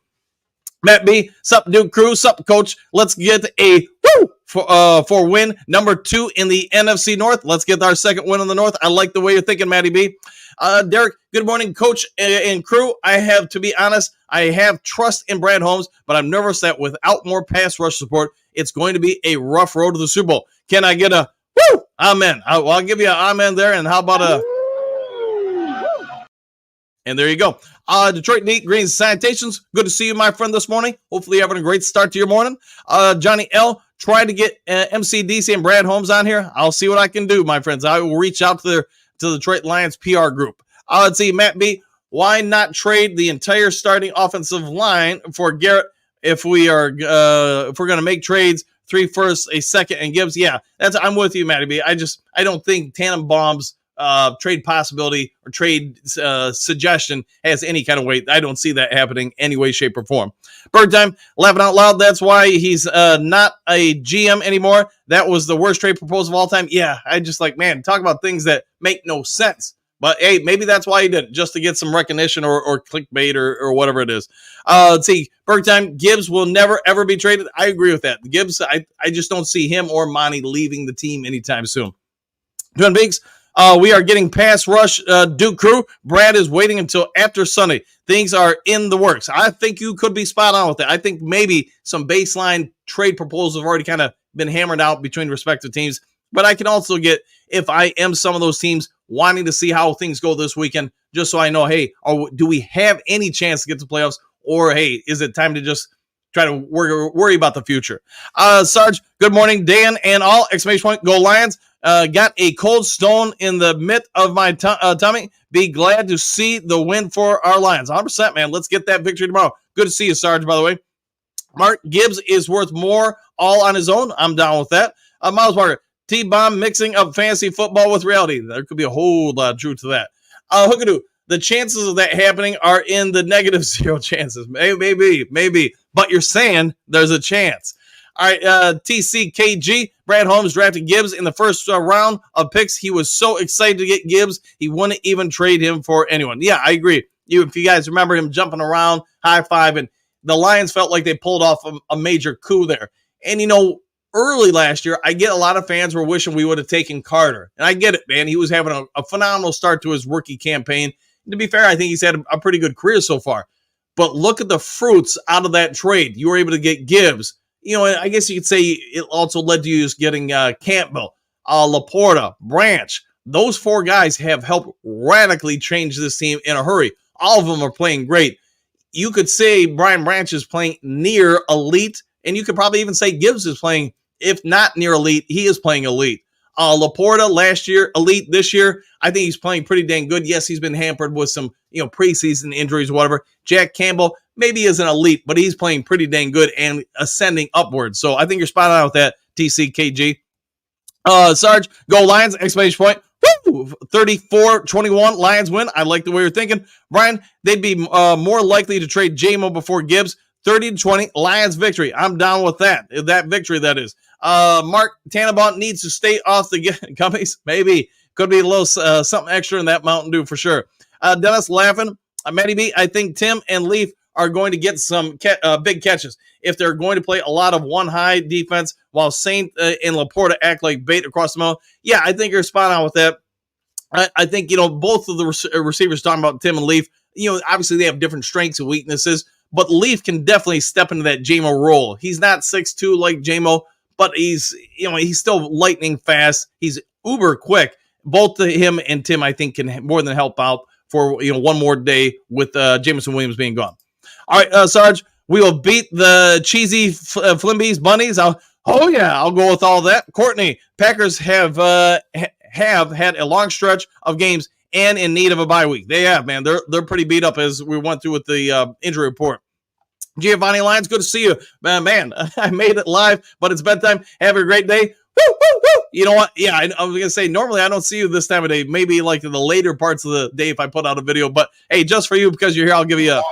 Matt B, sup, Duke crew, sup, coach. Let's get a woo for win number 2 in the NFC North. Let's get our second win in the North. I like the way you're thinking, Matty B. Derek, good morning, coach and crew. To be honest, I have trust in Brad Holmes, but I'm nervous that without more pass rush support, it's going to be a rough road to the Super Bowl. Can I get a woo? Amen. I'll give you an amen there. And how about a... And there you go. Detroit Neat Greens Sanitations. Good to see you, my friend, this morning. Hopefully you're having a great start to your morning. Johnny L, try to get MCDC and Brad Holmes on here. I'll see what I can do, my friends. I will reach out to the Detroit Lions PR group. Let's see, Matt B, why not trade the entire starting offensive line for Garrett if we're going to make trades? 3 firsts, a second, and Gibbs. Yeah, I'm with you, Matty B. I don't think Tannenbaum's trade possibility or trade suggestion has any kind of weight. I don't see that happening any way, shape, or form. Bird time, laughing out loud. That's why he's not a GM anymore. That was the worst trade proposal of all time. Yeah, I just man, talk about things that make no sense. But hey, maybe that's why he did it, just to get some recognition or clickbait or whatever it is. Let's see. Berg time, Gibbs will never, ever be traded. I agree with that. Gibbs, I just don't see him or Monty leaving the team anytime soon. Twin Peaks, we are getting pass rush, Duke crew. Brad is waiting until after Sunday. Things are in the works. I think you could be spot on with that. I think maybe some baseline trade proposals have already kind of been hammered out between respective teams. But I can also get, if I am some of those teams, wanting to see how things go this weekend, just so I know, hey, do we have any chance to get to playoffs? Or, hey, is it time to just try to worry about the future? Sarge, good morning, Dan and all, exclamation point, go Lions. Got a cold stone in the mitt of my tummy. Be glad to see the win for our Lions. 100%, man. Let's get that victory tomorrow. Good to see you, Sarge, by the way. Mark Gibbs is worth more all on his own. I'm down with that. Miles Parker, T-Bomb mixing up fantasy football with reality. There could be a whole lot of truth to that. Hookadoo, the chances of that happening are in the negative 0 chances. Maybe. But you're saying there's a chance. All right, TCKG, Brad Holmes drafted Gibbs in the first round of picks. He was so excited to get Gibbs, he wouldn't even trade him for anyone. Yeah, I agree. If you guys remember him jumping around, high-fiving, the Lions felt like they pulled off a major coup there. And, early last year, I get a lot of fans were wishing we would have taken Carter. And I get it, man. He was having a phenomenal start to his rookie campaign. And to be fair, I think he's had a pretty good career so far. But look at the fruits out of that trade. You were able to get Gibbs. I guess you could say it also led to you just getting Campbell, Laporta, Branch. Those 4 guys have helped radically change this team in a hurry. All of them are playing great. You could say Brian Branch is playing near elite, and you could probably even say Gibbs is playing, if not near elite, he is playing elite. Laporta last year, elite this year. I think he's playing pretty dang good. Yes, he's been hampered with some, preseason injuries, whatever. Jack Campbell maybe isn't elite, but he's playing pretty dang good and ascending upwards. So I think you're spot on with that, TCKG. Sarge, go Lions, exclamation point. Woo! 34-21, Lions win. I like the way you're thinking. Brian, they'd be more likely to trade J-Mo before Gibbs. 30-20, Lions victory. I'm down with that. That victory, that is. Mark Tannenbaum needs to stay off the gummies. Maybe. Could be a little something extra in that Mountain Dew for sure. Dennis laughing. Matty B, I think Tim and Leaf are going to get some big catches if they're going to play a lot of one-high defense while Saint and Laporta act like bait across the middle. Yeah, I think you're spot on with that. I think, both of the receivers talking about Tim and Leaf, obviously they have different strengths and weaknesses, but Leaf can definitely step into that J-Mo role. He's not 6'2" like J-Mo, but he's still lightning fast. He's uber quick. Both him and Tim, I think, can more than help out for, one more day with Jameson Williams being gone. All right, Sarge, we will beat the cheesy Flimbees bunnies. I'll go with all that. Courtney, Packers have had a long stretch of games and in need of a bye week. They have, man. They're pretty beat up as we went through with the injury report. Giovanni Lyons, good to see you. Man, I made it live, but it's bedtime. Have a great day. Woo, woo, woo. You know what? Yeah, I was going to say, normally I don't see you this time of day. Maybe like in the later parts of the day if I put out a video. But, hey, just for you, because you're here, I'll give you a...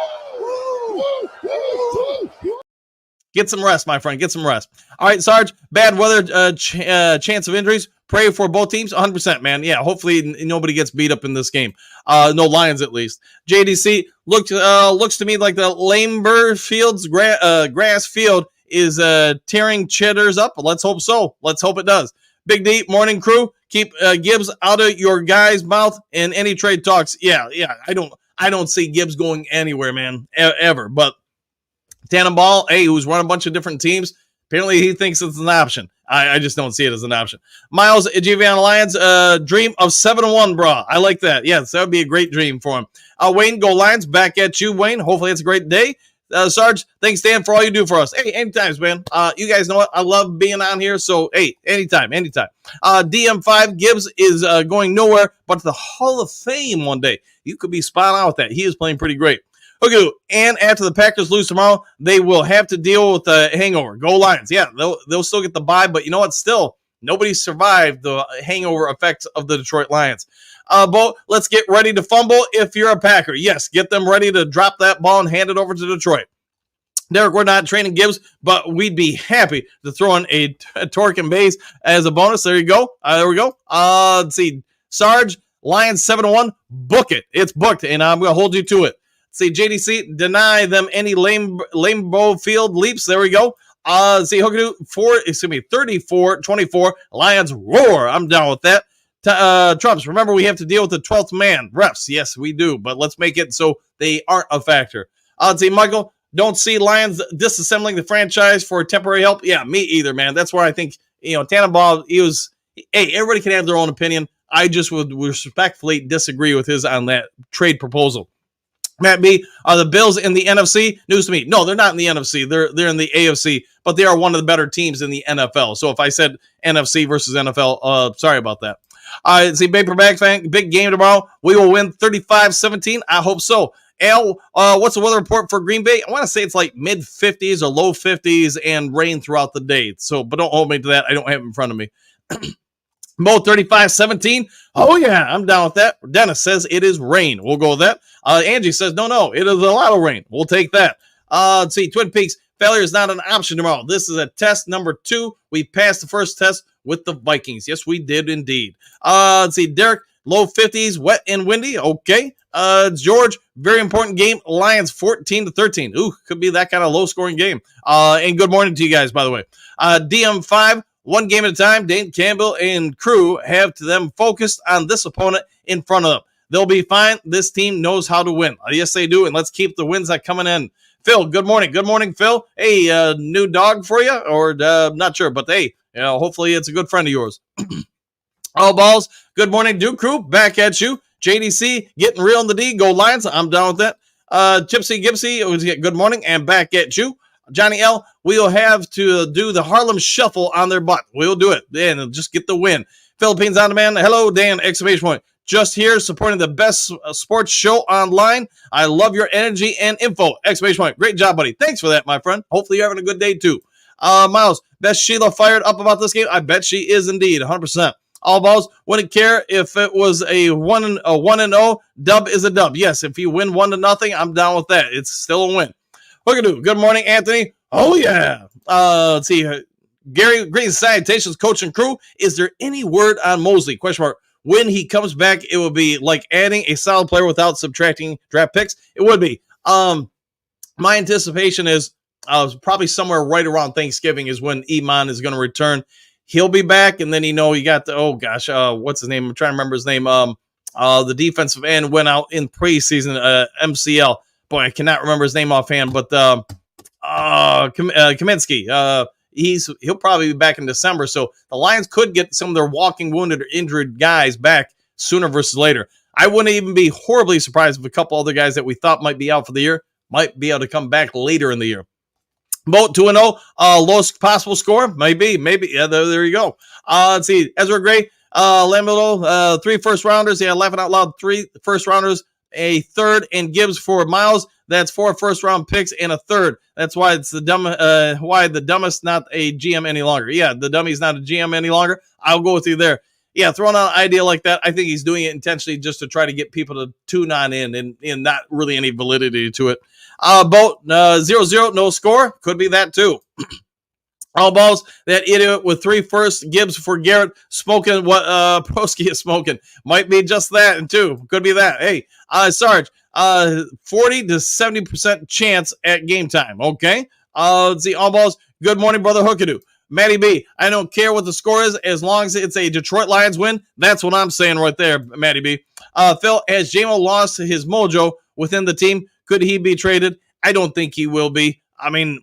Get some rest, my friend. Get some rest. All right, Sarge, bad weather, chance of injuries. Pray for both teams, 100%, man. Yeah, hopefully nobody gets beat up in this game. No Lions, at least. JDC, looks to me like the Lamber Fields grass field is tearing cheddars up. Let's hope so. Let's hope it does. Big D, morning crew. Keep Gibbs out of your guy's mouth in any trade talks. Yeah. I don't see Gibbs going anywhere, man, ever. But Tannenbaum, who's run a bunch of different teams, apparently he thinks it's an option. I just don't see it as an option. Miles, Giovanni Lions, dream of 7-1, bro. I like that. Yes, that would be a great dream for him. Wayne, go Lions. Back at you, Wayne. Hopefully it's a great day. Sarge, thanks, Dan, for all you do for us. Hey, anytime, man. You guys know what? I love being on here, so, hey, anytime. DM5, Gibbs is going nowhere but to the Hall of Fame one day. You could be spot on with that. He is playing pretty great. Okay, and after the Packers lose tomorrow, they will have to deal with the hangover. Go Lions. Yeah, they'll still get the bye, but you know what? Still, nobody survived the hangover effects of the Detroit Lions. Bo, let's get ready to fumble if you're a Packer. Yes, get them ready to drop that ball and hand it over to Detroit. Derek, we're not training Gibbs, but we'd be happy to throw in a torque and base as a bonus. There you go. There we go. Let's see. Sarge, Lions 7-1. Book it. It's booked, and I'm going to hold you to it. See, JDC, deny them any Lambeau Field leaps. There we go. See, Hookadoo, 34-24. Lions roar. I'm down with that. Trumps, remember we have to deal with the 12th man. Refs, yes, we do, but let's make it so they aren't a factor. See, Michael, don't see Lions disassembling the franchise for temporary help. Yeah, me either, man. That's where I think, Tannenbaum, everybody can have their own opinion. I just would respectfully disagree with his on that trade proposal. Matt B, are the Bills in the NFC? News to me. No, they're not in the NFC. They're in the AFC, but they are one of the better teams in the NFL. So if I said NFC versus NFL, sorry about that. See, Paperback fan, big game tomorrow. We will win 35-17. I hope so. Al, what's the weather report for Green Bay? I want to say it's like mid-50s or low 50s and rain throughout the day. So, but don't hold me to that. I don't have it in front of me. Mo 35-17. Oh, yeah, I'm down with that. Dennis says it is rain. We'll go with that. Angie says, no, it is a lot of rain. We'll take that. Let's see, Twin Peaks, failure is not an option tomorrow. This is a test number 2. We passed the first test with the Vikings. Yes, we did indeed. Let's see, Derek, low 50s, wet and windy. Okay. George, very important game. Lions 14-13. Ooh, could be that kind of low-scoring game. And good morning to you guys, by the way. DM5, one game at a time. Dane Campbell and crew have to them focused on this opponent in front of them. They'll be fine. This team knows how to win. Yes, they do. And let's keep the wins that coming in. Phil, good morning. Good morning, Phil. Hey, new dog for you? Or not sure, but hey, hopefully it's a good friend of yours. All balls. Good morning, Duke Crew. Back at you. JDC getting real in the D. Go Lions. I'm down with that. Gypsy Gibsy, good morning, and back at you. Johnny L, we'll have to do the Harlem Shuffle on their butt. We'll do it. And just get the win. Philippines on demand. Hello, Dan! Exclamation point. Just here supporting the best sports show online. I love your energy and info! Exclamation point. Great job, buddy. Thanks for that, my friend. Hopefully you're having a good day, too. Miles, best Sheila fired up about this game? I bet she is indeed, 100%. All balls, wouldn't care if it was a 1-0. Dub is a dub. Yes, if you win 1-0, I'm down with that. It's still a win. Hookadoo. Good morning, Anthony. Oh, yeah. Let's see. Gary, great salutations, coach and crew. Is there any word on Mosley? Question mark. When he comes back, it will be like adding a solid player without subtracting draft picks. It would be. My anticipation is probably somewhere right around Thanksgiving is when Iman is going to return. He'll be back, and then you got the what's his name? I'm trying to remember his name. The defensive end went out in preseason, MCL. Boy, I cannot remember his name offhand, but Kaminsky. He'll probably be back in December, so the Lions could get some of their walking wounded or injured guys back sooner versus later. I wouldn't even be horribly surprised if a couple other guys that we thought might be out for the year might be able to come back later in the year. Boat 2-0, lowest possible score, maybe. Yeah, there you go. Let's see, Ezra Gray, Lamelo, 3 first rounders. Yeah, laughing out loud, 3 first rounders, a third, and Gibbs for Miles. That's 4 first round picks and a third. That's why it's why the dumbest not a GM any longer. Yeah, the dummy's not a GM any longer. I'll go with you there. Yeah, throwing out an idea like that, I think he's doing it intentionally just to try to get people to tune on in and not really any validity to it. Boat 0-0, no score. Could be that too. All balls, that idiot with 3 first, Gibbs for Garrett, smoking what Prosky is smoking. Might be just that, and 2. Could be that. Hey, Sarge, 40 to 70% chance at game time. Okay. Let's see, all balls. Good morning, brother Hookadoo. Matty B, I don't care what the score is as long as it's a Detroit Lions win. That's what I'm saying right there, Matty B. Phil, has JMO lost his mojo within the team? Could he be traded? I don't think he will be. I mean,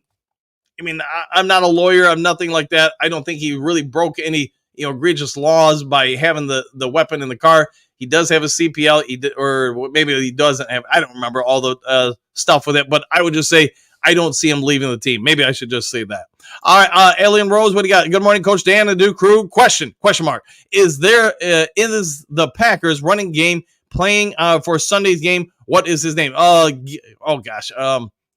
I'm not a lawyer. I'm nothing like that. I don't think he really broke any egregious laws by having the weapon in the car. He does have a CPL, or maybe he doesn't have. I don't remember all the stuff with it, but I would just say I don't see him leaving the team. Maybe I should just say that. All right, Alien Rose, what do you got? Good morning, Coach Dan and Duke Crew. Question mark. Is is the Packers running game playing for Sunday's game? What is his name?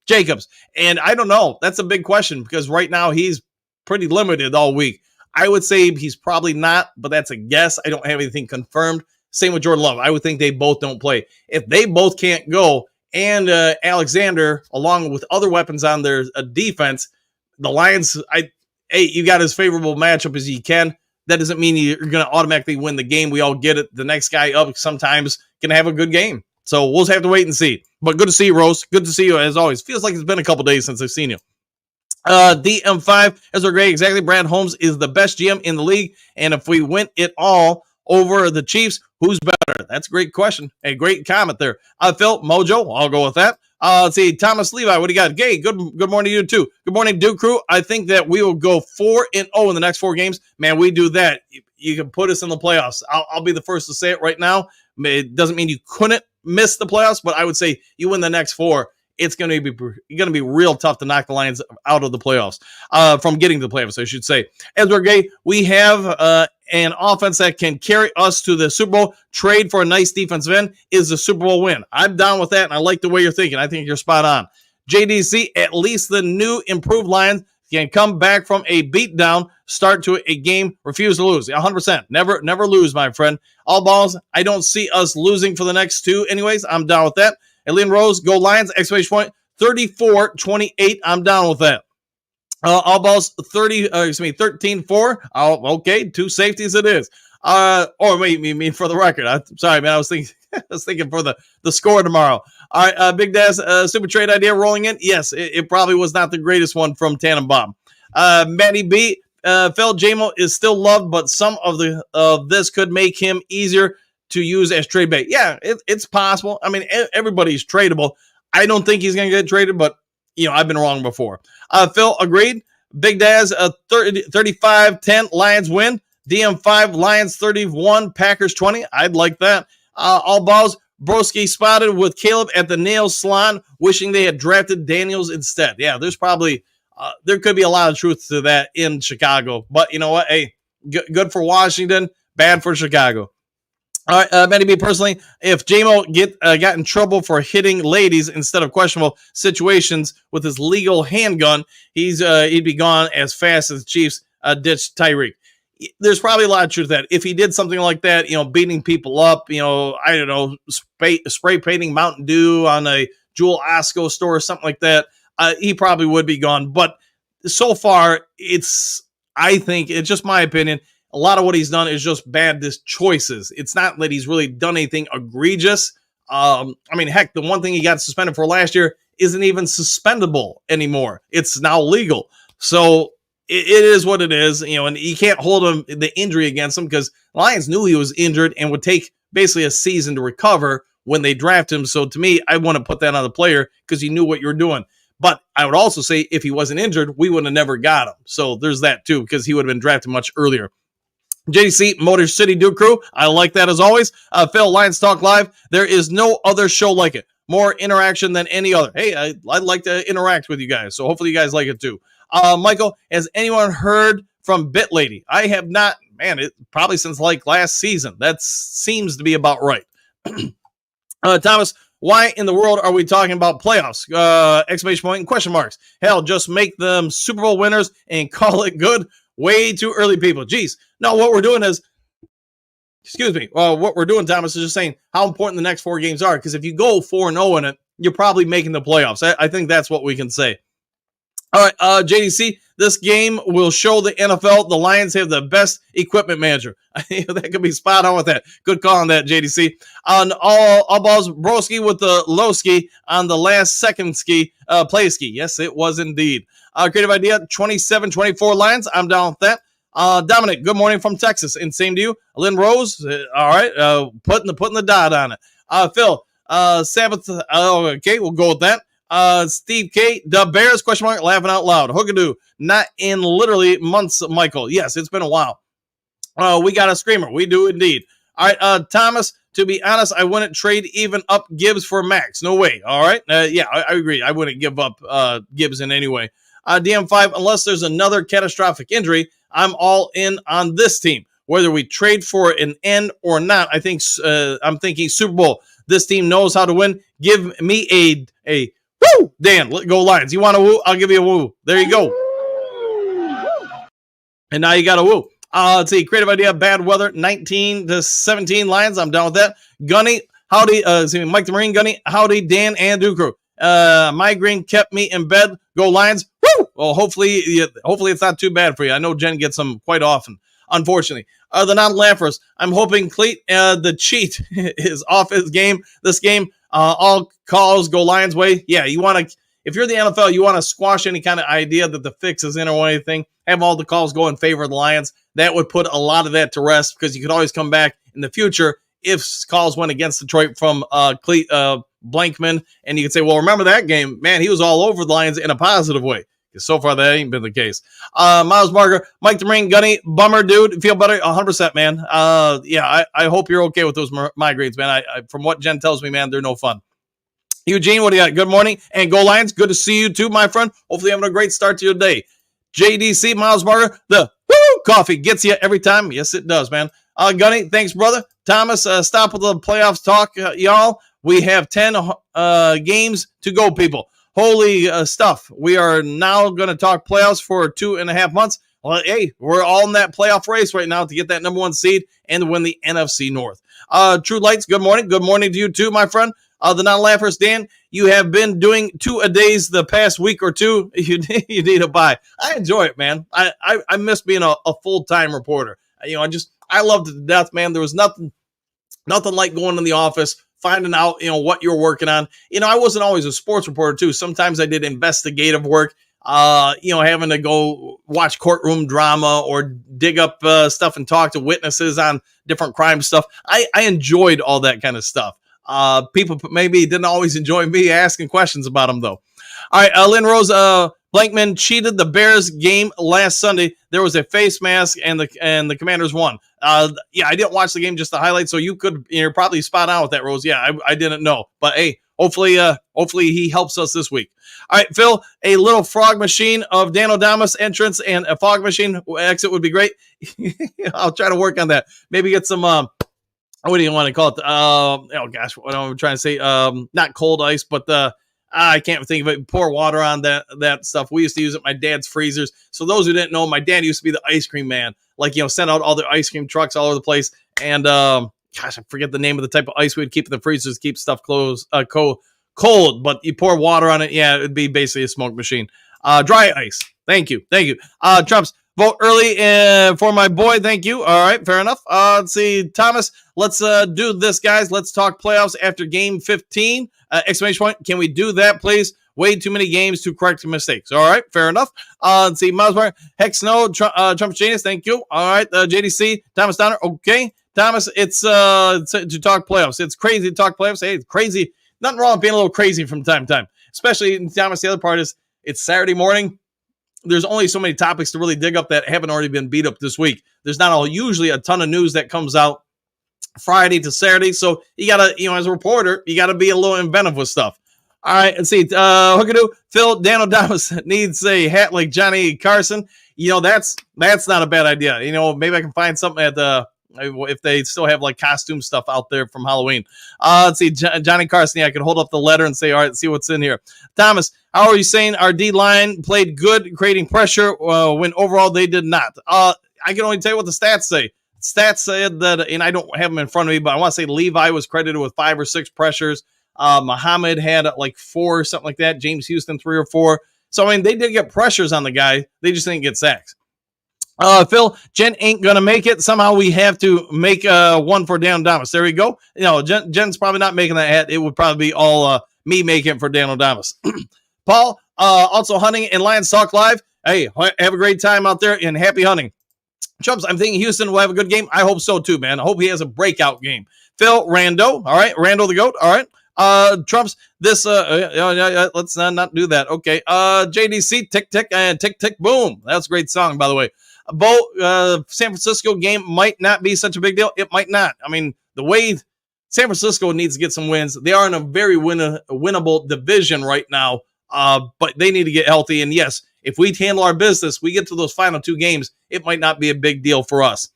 Jacobs. And I don't know. That's a big question because right now he's pretty limited all week. I would say he's probably not, but that's a guess. I don't have anything confirmed. Same with Jordan Love. I would think they both don't play. If they both can't go, and Alexander, along with other weapons on their defense, the Lions, you got as favorable matchup as you can. That doesn't mean you're going to automatically win the game. We all get it. The next guy up sometimes can have a good game. So we'll have to wait and see. But good to see you, Rose. Good to see you as always. Feels like it's been a couple days since I've seen you. DM5, Ezra Gray, exactly. Brad Holmes is the best GM in the league. And if we win it all over the Chiefs, who's better? That's a great question. A great comment there. Phil, Mojo, I'll go with that. Let's see, Thomas Levi, what do you got? Gay, good morning to you too. Good morning, Duke Crew. I think that we will go 4-0 in the next 4 games. Man, we do that. You can put us in the playoffs. I'll be the first to say it right now. It doesn't mean you couldn't miss the playoffs, but I would say you win the next 4. It's going to be real tough to knock the Lions out of the playoffs, from getting to the playoffs, I should say. Ezra Gay, we have an offense that can carry us to the Super Bowl. Trade for a nice defensive end is the Super Bowl win. I'm down with that, and I like the way you're thinking. I think you're spot on. JDC, at least the new improved Lions can come back from a beatdown, start to a game, refuse to lose. 100%. Never lose, my friend. All balls, I don't see us losing for the next 2 anyways. I'm down with that. Aileen Rose, go Lions, exclamation point, 34-28. I'm down with that. All balls, 13-4. Okay, 2 safeties it is. Or wait, you mean for the record. I'm sorry, man. I was thinking for the score tomorrow. All right, Big Daz, super trade idea rolling in. Yes, it probably was not the greatest one from Tannenbaum. Matty B, Phil JMO is still loved, but some of this could make him easier to use as trade bait. Yeah, it's possible. I mean, everybody's tradable. I don't think he's going to get traded, but I've been wrong before. Phil agreed. Big Daz, 35-10 Lions win. DM5, Lions 31, Packers 20. I'd like that. All balls, Broski spotted with Caleb at the nail salon, wishing they had drafted Daniels instead. Yeah, there's probably, there could be a lot of truth to that in Chicago. But you know what? Hey, good for Washington, bad for Chicago. All right, Matty B, personally, if JMO got in trouble for hitting ladies instead of questionable situations with his legal handgun, he'd be gone as fast as the Chiefs ditched Tyreek. There's probably a lot of truth to that. If he did something like that, beating people up, I don't know, spray painting Mountain Dew on a Jewel Osco store or something like that, he probably would be gone. But so far, I think it's just my opinion, a lot of what he's done is just bad choices. It's not that he's really done anything egregious. Heck, the one thing he got suspended for last year isn't even suspendable anymore. It's now legal. So it is what it is, and you can't hold the injury against him because Lions knew he was injured and would take basically a season to recover when they draft him. So to me, I want to put that on the player because he knew what you were doing. But I would also say if he wasn't injured, we would have never got him. So there's that too, because he would have been drafted much earlier. JDC, Motor City Duke Crew, I like that as always. Phil, Lions Talk Live, there is no other show like it. More interaction than any other. Hey, I'd like to interact with you guys, so hopefully you guys like it too. Michael, has anyone heard from Bit Lady? I have not, probably since last season. That seems to be about right. Thomas, why in the world are we talking about playoffs? Exclamation point and question marks. Hell, just make them Super Bowl winners and call it good. Way too early, people. Jeez. No, what we're doing is, what we're doing, Thomas, is just saying how important the next 4 games are. Because if you go 4-0 in it, you're probably making the playoffs. I think that's what we can say. All right, JDC, this game will show the NFL the Lions have the best equipment manager. That could be spot on with that. Good call on that, JDC. On all balls, Broski with the low ski on the last second ski, play ski. Yes, it was indeed. Creative idea, 27-24 Lions. I'm down with that. Dominic, good morning from Texas. And same to you. Lynn Rose, all right, putting the dot on it. Phil, Sabbath, okay, we'll go with that. Steve K, the Bears, question mark, laughing out loud. Hookadoo, not in literally months, Michael. Yes, it's been a while. We got a screamer. We do indeed. All right, Thomas, to be honest, I wouldn't trade even up Gibbs for Max. No way. All right. Yeah, I agree. I wouldn't give up Gibbs in any way. DM5, unless there's another catastrophic injury, I'm all in on this team. Whether we trade for an end or not, I'm thinking Super Bowl. This team knows how to win. Give me a woo, Dan. Let go Lions. You want a woo? I'll give you a woo. There you go. And now you got a woo. Let's see. Creative idea. Bad weather. 19-17 Lions. I'm down with that. Gunny. Howdy. Mike the Marine. Gunny. Howdy. Dan and Ducro. Migraine kept me in bed. Go Lions. Woo! Well, hopefully it's not too bad for you. I know Jen gets them quite often, unfortunately. The non-laughers. I'm hoping Cleat, the cheat, is off his game. This game, all calls go Lions way. Yeah, if you're the NFL, you want to squash any kind of idea that the fix is in or anything. Have all the calls go in favor of the Lions. That would put a lot of that to rest because you could always come back in the future if calls went against Detroit from Cleat Blankman, and you could say, well, remember that game? Man, he was all over the Lions in a positive way. Because so far, that ain't been the case. Miles Barger, Mike the Marine, Gunny, bummer, dude. Feel better? 100%, man. Yeah, I hope you're okay with those migraines, man. I from what Jen tells me, man, they're no fun. Eugene, what do you got? Good morning, and go Lions. Good to see you, too, my friend. Hopefully having a great start to your day. JDC, Miles Barger, the woo coffee gets you every time. Yes, it does, man. Gunny, thanks, brother. Thomas, stop with the playoffs talk, y'all. We have 10 games to go, people. Holy stuff. We are now going to talk playoffs for 2.5 months. Well, hey, we're all in that playoff race right now to get that number 1 seed and to win the NFC North. True Lights, good morning. Good morning to you too, my friend. The non-laughers, Dan, you have been doing 2-a-days the past week or two. You need a bye. I enjoy it, man. I miss being a full-time reporter. I loved it to death, man. There was nothing like going in the office, finding out, what you're working on. I wasn't always a sports reporter too. Sometimes I did investigative work, having to go watch courtroom drama or dig up stuff and talk to witnesses on different crime stuff. I enjoyed all that kind of stuff. People maybe didn't always enjoy me asking questions about them though. All right, Lynn Rose, Blankman cheated the Bears game last Sunday. There was a face mask, and the Commanders won. Yeah, I didn't watch the game, just the highlights. So you're probably spot on with that, Rose. Yeah, I didn't know, but hey, hopefully he helps us this week. All right, Phil, a little frog machine of Dan O'Damas entrance and a fog machine exit would be great. I'll try to work on that. Maybe get some what do you want to call it? Oh gosh, what am I trying to say? Not cold ice, but I can't think of it. Pour water on that stuff. We used to use it at my dad's freezers. So those who didn't know, my dad used to be the ice cream man. Like, send out all the ice cream trucks all over the place. And gosh, I forget the name of the type of ice we'd keep in the freezers, keep stuff cold. But you pour water on it, yeah, it'd be basically a smoke machine. Dry ice. Thank you. Trumps, vote early for my boy. Thank you. All right, fair enough. Let's see, Thomas. Let's do this, guys. Let's talk playoffs after game 15. Exclamation point. Can we do that, please? Way too many games to correct mistakes. All right, fair enough. Let's see, Miles Hex no, Trump's genius. Thank you. All right, JDC, Thomas Donner. Okay, Thomas, it's to talk playoffs. It's crazy to talk playoffs. Hey, it's crazy. Nothing wrong with being a little crazy from time to time. Especially, Thomas, the other part is it's Saturday morning. There's only so many topics to really dig up that haven't already been beat up this week. There's not usually a ton of news that comes out Friday to Saturday. So you got to, as a reporter, you got to be a little inventive with stuff. All right, let's see. Hookadoo, Phil, Dan O'Damas needs a hat like Johnny Carson. That's not a bad idea. Maybe I can find something at if they still have like costume stuff out there from Halloween. Let's see, Johnny Carson. Yeah, I could hold up the letter and say, all right, let's see what's in here. Thomas, how are you saying our D line played good, creating pressure when overall they did not? I can only tell you what the stats say. Stats said that, and I don't have them in front of me, but I want to say Levi was credited with 5 or 6 pressures. Muhammad had like 4 or something like that. James Houston 3 or 4. So, they did get pressures on the guy. They just didn't get sacks. Phil, Jen ain't going to make it. Somehow we have to make one for Dan O'Damas. There we go. Jen's probably not making that hat. It would probably be all me making it for Dan O'Damas. Paul, also hunting and Lions Talk Live. Hey, have a great time out there and happy hunting. Chumps, I'm thinking Houston will have a good game. I hope so too, man. I hope he has a breakout game. Phil, Rando. All right. Rando the GOAT. All right. Trumps, this, let's not do that. Okay. JDC, tick, tick, and tick, tick, boom. That's a great song, by the way. Bo, San Francisco game might not be such a big deal. It might not. The way San Francisco needs to get some wins, they are in a very winnable division right now, but they need to get healthy. And yes, if we handle our business, we get to those final 2 games, it might not be a big deal for us.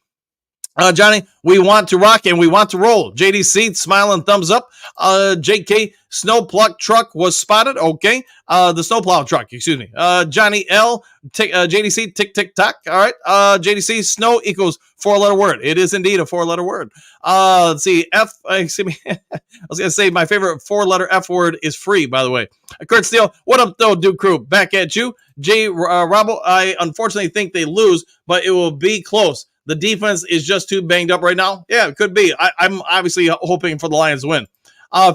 Johnny, we want to rock and we want to roll. JDC, smiling thumbs up. JK, snowplow truck was spotted. Okay. The snowplow truck, excuse me. Johnny L, JDC, tick, tick, tock. All right. JDC, snow equals 4-letter word. It is indeed a 4-letter word. Let's see. Excuse me. I was going to say my favorite 4-letter F word is free, by the way. Kurt Steele, what up, though, Duke Crew? Back at you. Jay Robbo, I unfortunately think they lose, but it will be close. The defense is just too banged up right now. Yeah, it could be. I'm obviously hoping for the Lions to win.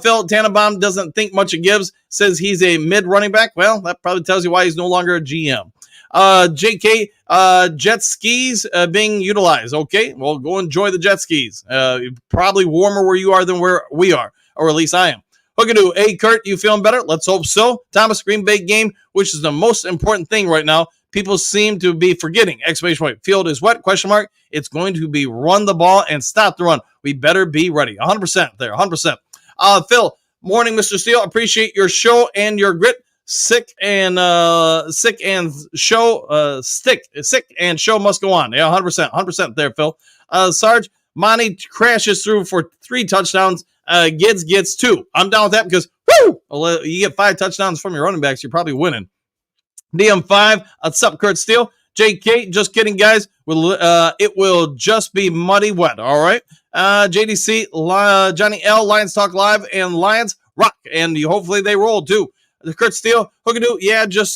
Phil Tannenbaum doesn't think much of Gibbs, says he's a mid running back. Well, that probably tells you why he's no longer a GM. JK, jet skis being utilized. Okay, well, go enjoy the jet skis. Probably warmer where you are than where we are, or at least I am. Hookadoo, hey, Kurt, you feeling better? Let's hope so. Thomas, Green Bay game, which is the most important thing right now. People seem to be forgetting. Exclamation point. Field is what? Question mark. It's going to be run the ball and stop the run. We better be ready. 100% there. 100%. Phil, morning, Mr. Steele. Appreciate your show and your grit. Sick and show must go on. Yeah, 100%. 100% there, Phil. Sarge, Monty crashes through for 3 touchdowns. Gids gets 2. I'm down with that because, you get 5 touchdowns from your running backs, you're probably winning. DM5, what's up, Kurt Steele? JK, just kidding, guys. It will just be muddy wet, all right? JDC, Johnny L, Lions Talk Live, and Lions rock, and hopefully they roll, too. Kurt Steele, Hookadoo, yeah, just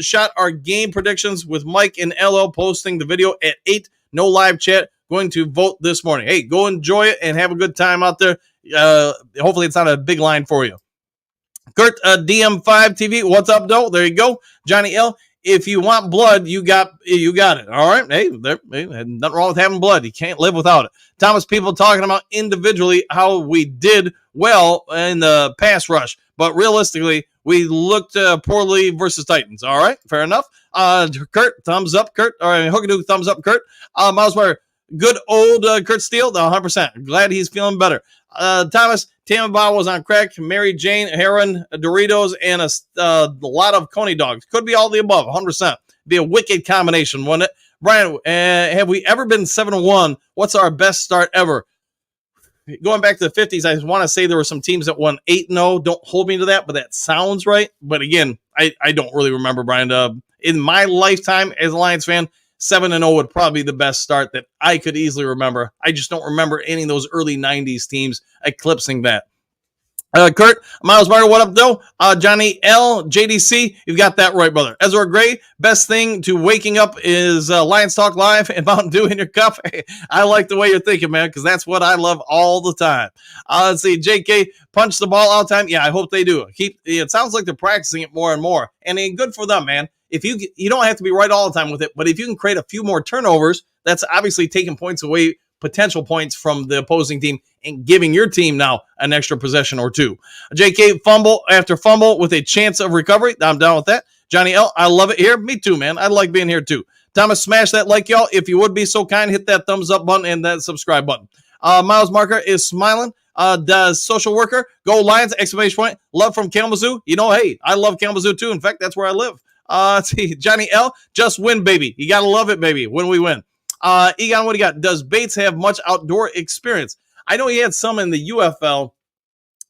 shot our game predictions with Mike and LL posting the video at 8. No live chat. Going to vote this morning. Hey, go enjoy it and have a good time out there. Hopefully it's not a big line for you. Kurt, DM5 TV, what's up, though? There you go. Johnny L, if you want blood, you got it. All right. Hey, nothing wrong with having blood. You can't live without it. Thomas, people talking about individually how we did well in the pass rush, but realistically, we looked poorly versus Titans. All right, fair enough. Kurt, thumbs up, Kurt. All right, Hookadoo, thumbs up, Kurt. Miles Meyer, good old Kurt Steele, 100%. Glad he's feeling better. Thomas, Tamabaugh was on crack. Mary Jane, heroin, Doritos, and a lot of Coney dogs. Could be all the above, 100%. Be a wicked combination, wouldn't it? Brian, have we ever been 7-1? What's our best start ever? Going back to the 50s, I want to say there were some teams that won 8-0. Don't hold me to that, but that sounds right. But again, I don't really remember, Brian. In my lifetime as a Lions fan, 7-0 would probably be the best start that I could easily remember. I just don't remember any of those early 90s teams eclipsing that. Kurt, Miles Barter, what up, though? Johnny L, JDC, you've got that right, brother. Ezra Gray, best thing to waking up is Lions Talk Live and Mountain Dew in your cup. I like the way you're thinking, man, because that's what I love all the time. Let's see, JK, punch the ball all the time. Yeah, I hope they do. It sounds like they're practicing it more and more, and good for them, man. If you don't have to be right all the time with it, but if you can create a few more turnovers, that's obviously taking points away, potential points from the opposing team, and giving your team now an extra possession or two. JK, fumble after fumble with a chance of recovery. I'm down with that. Johnny L, I love it here. Me too, man. I like being here too. Thomas, smash that like, y'all. If you would be so kind, hit that thumbs up button and that subscribe button. Miles Marker is smiling. Does social worker go Lions? Exclamation point. Love from Kalamazoo. You know, hey, I love Kalamazoo too. In fact, that's where I live. Let's see, Johnny L, just win, baby. You gotta love it, baby, when we win. Egon, what do you got? Does Bates have much outdoor experience? I know he had some in the UFL.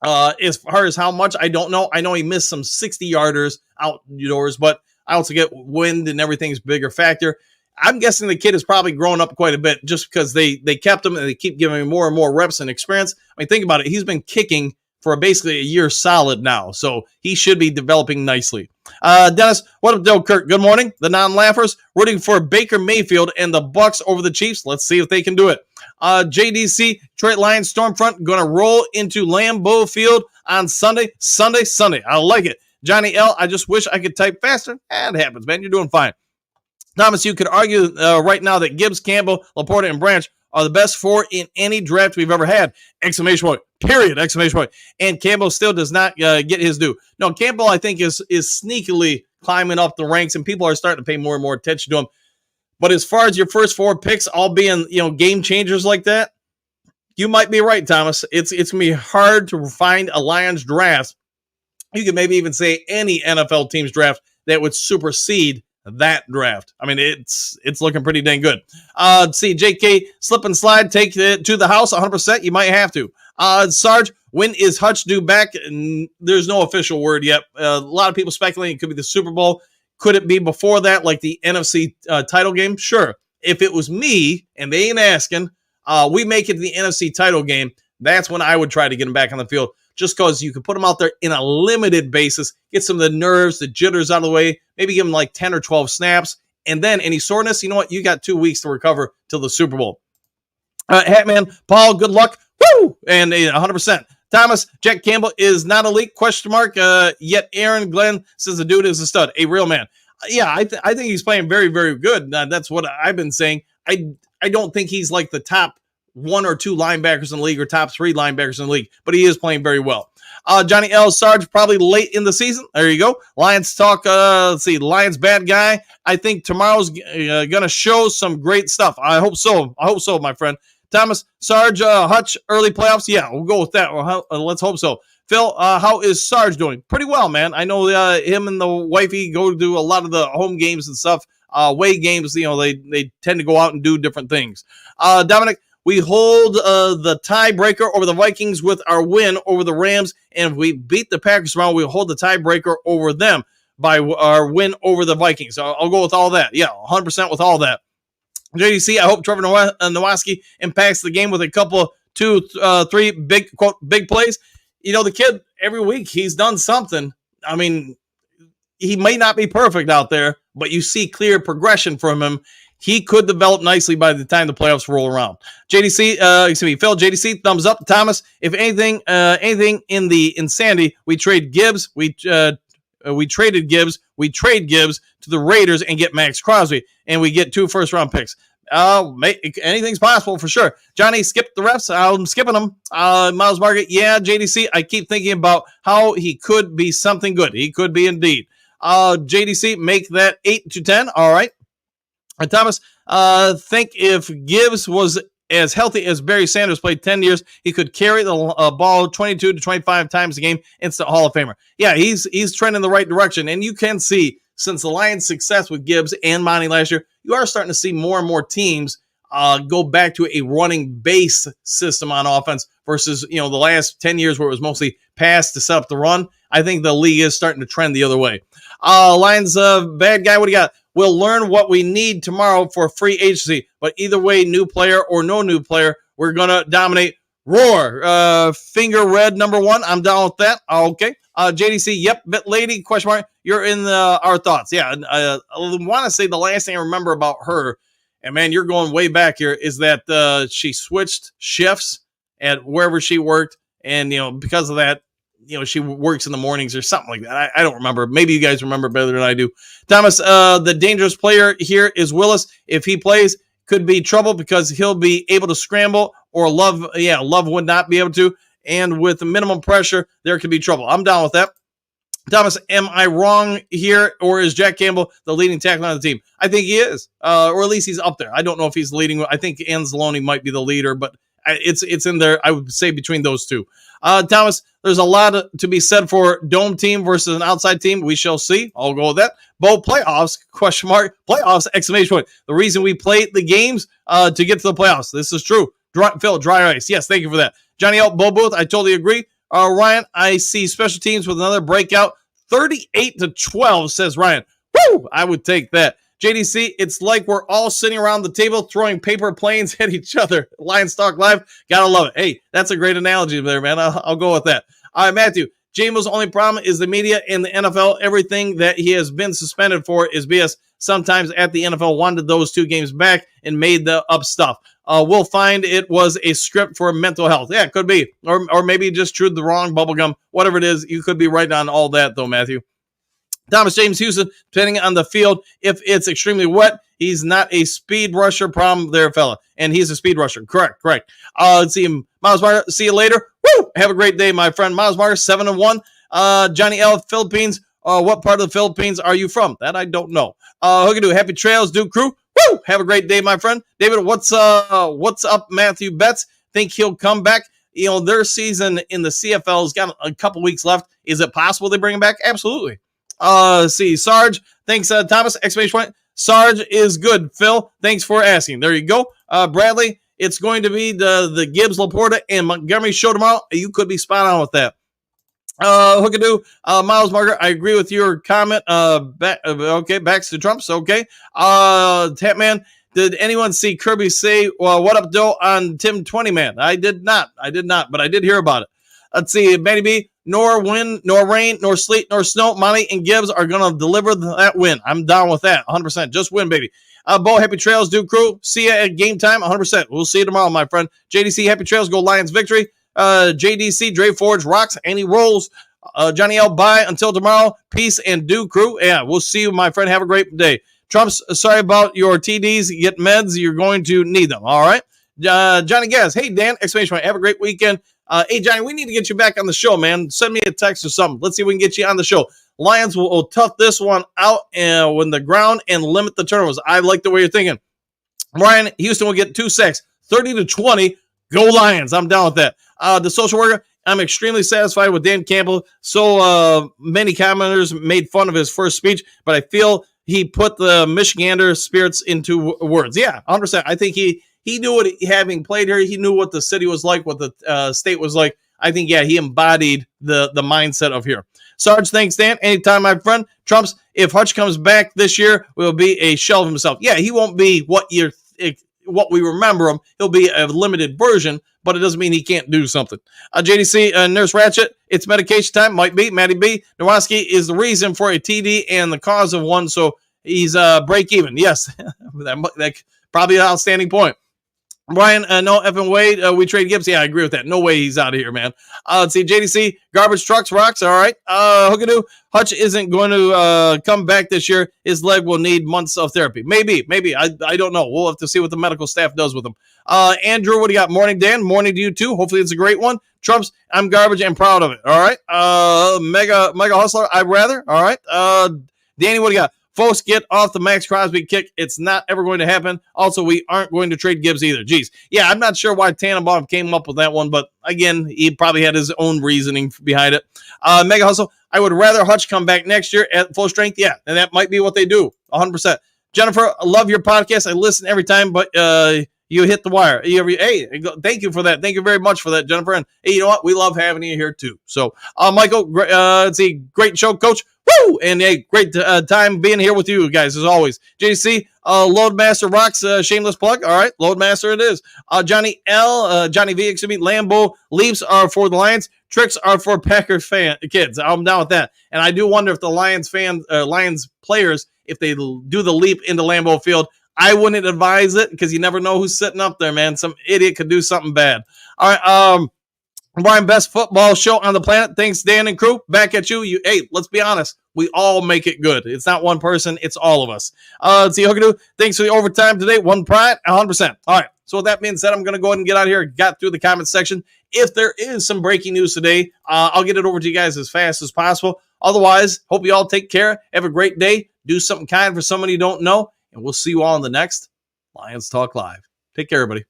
As far as how much, I don't know. I know he missed some 60-yarders outdoors, but I also get wind and everything's a bigger factor. I'm guessing the kid has probably grown up quite a bit just because they kept him and they keep giving him more and more reps and experience. I mean, think about it. He's been kicking for basically a year solid now, so he should be developing nicely. Dennis, what up, Joe Kirk? Good morning. The non-laughers rooting for Baker Mayfield and the Bucks over the Chiefs. Let's see if they can do it. JDC, Detroit Lions Stormfront, going to roll into Lambeau Field on Sunday. I like it. Johnny L, I just wish I could type faster. It happens, man. You're doing fine. Thomas, you could argue right now that Gibbs, Campbell, Laporta, and Branch are the best four in any draft we've ever had. Exclamation point. Period. Exclamation point. And Campbell still does not get his due. No, Campbell, I think, is sneakily climbing up the ranks, and people are starting to pay more and more attention to him. But as far as your first four picks all being, game changers like that, you might be right, Thomas. It's going to be hard to find a Lions draft. You could maybe even say any NFL team's draft that would supersede that draft. I mean, it's looking pretty dang good. See, JK, slip and slide, take it to the house 100%. You might have to. Sarge, when is Hutch due back? There's no official word yet. A lot of people speculating it could be the Super Bowl. Could it be before that, like the NFC title game? Sure. If it was me, and they ain't asking, we make it to the NFC title game, that's when I would try to get him back on the field, just because you could put him out there in a limited basis, get some of the nerves, the jitters out of the way, maybe give him like 10 or 12 snaps, and then any soreness, you know what? You got 2 weeks to recover till the Super Bowl. Hatman, Paul, good luck. Woo! And 100%. Thomas, Jack Campbell is not elite, question mark. Yet Aaron Glenn says the dude is a stud, a real man. Yeah, I think he's playing very, very good. That's what I've been saying. I don't think he's like the top 1 or 2 linebackers in the league or top 3 linebackers in the league, but he is playing very well. Johnny L. Sarge, probably late in the season. There you go. Lions talk. Let's see. Lions bad guy. I think tomorrow's going to show some great stuff. I hope so. My friend. Thomas, Sarge, Hutch, early playoffs. Yeah, we'll go with that. Let's hope so. Phil, how is Sarge doing? Pretty well, man. I know him and the wifey go to a lot of the home games and stuff. Away games, they tend to go out and do different things. Dominic, we hold the tiebreaker over the Vikings with our win over the Rams, and if we beat the Packers around, we'll hold the tiebreaker over them by our win over the Vikings. I'll go with all that. Yeah, 100% with all that. JDC, I hope Trevor Nowaski impacts the game with a couple, 2, 3 big, quote, big plays. The kid, every week, he's done something. I mean, he may not be perfect out there, but you see clear progression from him. He could develop nicely by the time the playoffs roll around. Phil, JDC, thumbs up. Thomas, if anything in the insanity, we trade Gibbs. We traded Gibbs. We trade Gibbs to the Raiders and get Max Crosby, and we get 2 first-round picks. Anything's possible for sure. Johnny, skip the refs. I'm skipping them. Miles Margaret, yeah, JDC. I keep thinking about how he could be something good. He could be indeed. JDC, make that 8 to 10. All right. And Thomas, think if Gibbs was as healthy as Barry Sanders played 10 years, he could carry the ball 22 to 25 times a game. Instant Hall of Famer. Yeah, he's trending in the right direction. And you can see, since the Lions' success with Gibbs and Monty last year, you are starting to see more and more teams go back to a running base system on offense versus, the last 10 years where it was mostly pass to set up the run. I think the league is starting to trend the other way. Lions, bad guy, what do you got? We'll learn what we need tomorrow for free agency, but either way, new player or no new player, we're going to dominate. Roar, finger red number 1. I'm down with that. Okay. JDC, yep, bit lady, question mark. You're in our thoughts. Yeah, I want to say the last thing I remember about her, and man, you're going way back here, is that she switched shifts at wherever she worked, and, because of that, she works in the mornings or something like that. I don't remember. Maybe you guys remember better than I do. Thomas, the dangerous player here is Willis. If he plays, could be trouble because he'll be able to scramble, or Love would not be able to. And with minimum pressure, there could be trouble. I'm down with that. Thomas, am I wrong here, or is Jack Campbell the leading tackler on the team? I think he is, or at least he's up there. I don't know if he's leading. I think Anzalone might be the leader, but it's in there. I would say between those two. Thomas, there's a lot to be said for dome team versus an outside team. We shall see. I'll go with that. Bo, playoffs, question mark, playoffs, exclamation point. The reason we played the games to get to the playoffs. This is true. Phil, dry ice. Yes, thank you for that. Johnny L. Bo Booth, I totally agree. Ryan, I see special teams with another breakout. 38 to 12, says Ryan. Woo! I would take that. JDC, it's like we're all sitting around the table throwing paper planes at each other. Lions Talk Live, gotta love it. Hey, that's a great analogy there, man. I'll go with that. All right, Matthew. Jamo's only problem is the media and the NFL. Everything that he has been suspended for is BS. Sometimes at the NFL wanted those 2 games back and made the up stuff. We'll find it was a script for mental health. Yeah, it could be. Or maybe just chewed the wrong bubblegum. Whatever it is, you could be right on all that, though, Matthew. Thomas James Houston, depending on the field, if it's extremely wet, he's not a speed rusher problem there, fella. And he's a speed rusher. Correct. Let's see him. Miles Margaret, see you later. Woo! Have a great day, my friend. Miles Margaret, 7-1. Johnny L, Philippines. What part of the Philippines are you from? That I don't know. Hookadoo, happy trails, Duke crew. Woo! Have a great day, my friend. David, what's up, Matthew Betts? Think he'll come back? Their season in the CFL has got a couple weeks left. Is it possible they bring him back? Absolutely. See, Sarge, thanks, Thomas, exclamation point. Sarge is good, Phil. Thanks for asking. There you go. Bradley, it's going to be the Gibbs, Laporta, and Montgomery show tomorrow. You could be spot on with that. Hookadoo, Miles Margaret, I agree with your comment. Okay, backs to Trumps. Okay. Tapman, did anyone see Kirby say, well, what up, Doe, on Tim 20 Man? I did not, but I did hear about it. Let's see, Benny B, nor wind, nor rain, nor sleet, nor snow. Monty and Gibbs are going to deliver that win. I'm down with that, 100%. Just win, baby. Bo, happy trails, Duke crew. See you at game time, 100%. We'll see you tomorrow, my friend. JDC, happy trails, go Lions victory. JDC, Dre Forge rocks and he rolls. Johnny L, bye until tomorrow. Peace and Duke crew. Yeah, we'll see you, my friend. Have a great day. Trumps, sorry about your TDs. Get meds. You're going to need them. All right. Johnny Gas, hey, Dan, exclamation point. Have a great weekend. Hey, Johnny, we need to get you back on the show, man. Send me a text or something. Let's see if we can get you on the show. Lions will tough this one out when the ground and limit the turnovers. I like the way you're thinking. Ryan, Houston will get 2 sacks, 30-20. Go Lions. I'm down with that. The social worker, I'm extremely satisfied with Dan Campbell. So many commenters made fun of his first speech, but I feel he put the Michigander spirits into words. Yeah, 100%. I think he knew what, having played here, he knew what the city was like, what the state was like. I think, yeah, he embodied the mindset of here. Sarge, thanks, Dan. Anytime, my friend. Trumps, if Hutch comes back this year, will be a shell of himself. Yeah, he won't be what we remember him. He'll be a limited version, but it doesn't mean he can't do something. JDC, Nurse Ratchet, it's medication time. Might be. Matty B, Nowinski is the reason for a TD and the cause of one, so he's break even. Yes, that probably an outstanding point. Brian, no, Evan Wade, we trade Gibbs. Yeah, I agree with that. No way he's out of here, man. Let's see, JDC, garbage trucks, rocks. All right. Hookadoo, Hutch isn't going to come back this year. His leg will need months of therapy. Maybe. I don't know. We'll have to see what the medical staff does with him. Andrew, what do you got? Morning, Dan. Morning to you, too. Hopefully it's a great one. Trumps, I'm garbage and proud of it. All right. Mega Hustler, I'd rather. All right. Danny, what do you got? Folks, get off the Max Crosby kick. It's not ever going to happen. Also, we aren't going to trade Gibbs either. Jeez. Yeah, I'm not sure why Tannenbaum came up with that one, but again, he probably had his own reasoning behind it. Mega Hustle, I would rather Hutch come back next year at full strength. Yeah, and that might be what they do, 100%. Jennifer, I love your podcast. I listen every time, but you hit the wire. Hey, thank you for that. Thank you very much for that, Jennifer. And hey, you know what? We love having you here too. So, Michael, let's see, great show, Coach. Woo! And a great time being here with you guys as always. JC, Loadmaster rocks. Shameless plug. All right, Loadmaster it is. Johnny L, Johnny V, excuse me. Lambo Leafs are for the Lions. Tricks are for Packers kids. I'm down with that. And I do wonder if the Lions players, if they do the leap into Lambeau Field, I wouldn't advise it because you never know who's sitting up there, man. Some idiot could do something bad. All right, Brian, best football show on the planet. Thanks, Dan and crew. Back at you. Hey, let's be honest. We all make it good. It's not one person. It's all of us. Let's see, Hookadoo. Thanks for the overtime today. One pride, 100%. All right. So with that being said, I'm going to go ahead and get out of here. Got through the comment section. If there is some breaking news today, I'll get it over to you guys as fast as possible. Otherwise, hope you all take care. Have a great day. Do something kind for somebody you don't know. And we'll see you all in the next Lions Talk Live. Take care, everybody.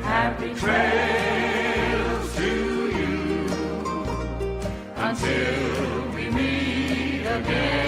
Happy trails to you until we meet again.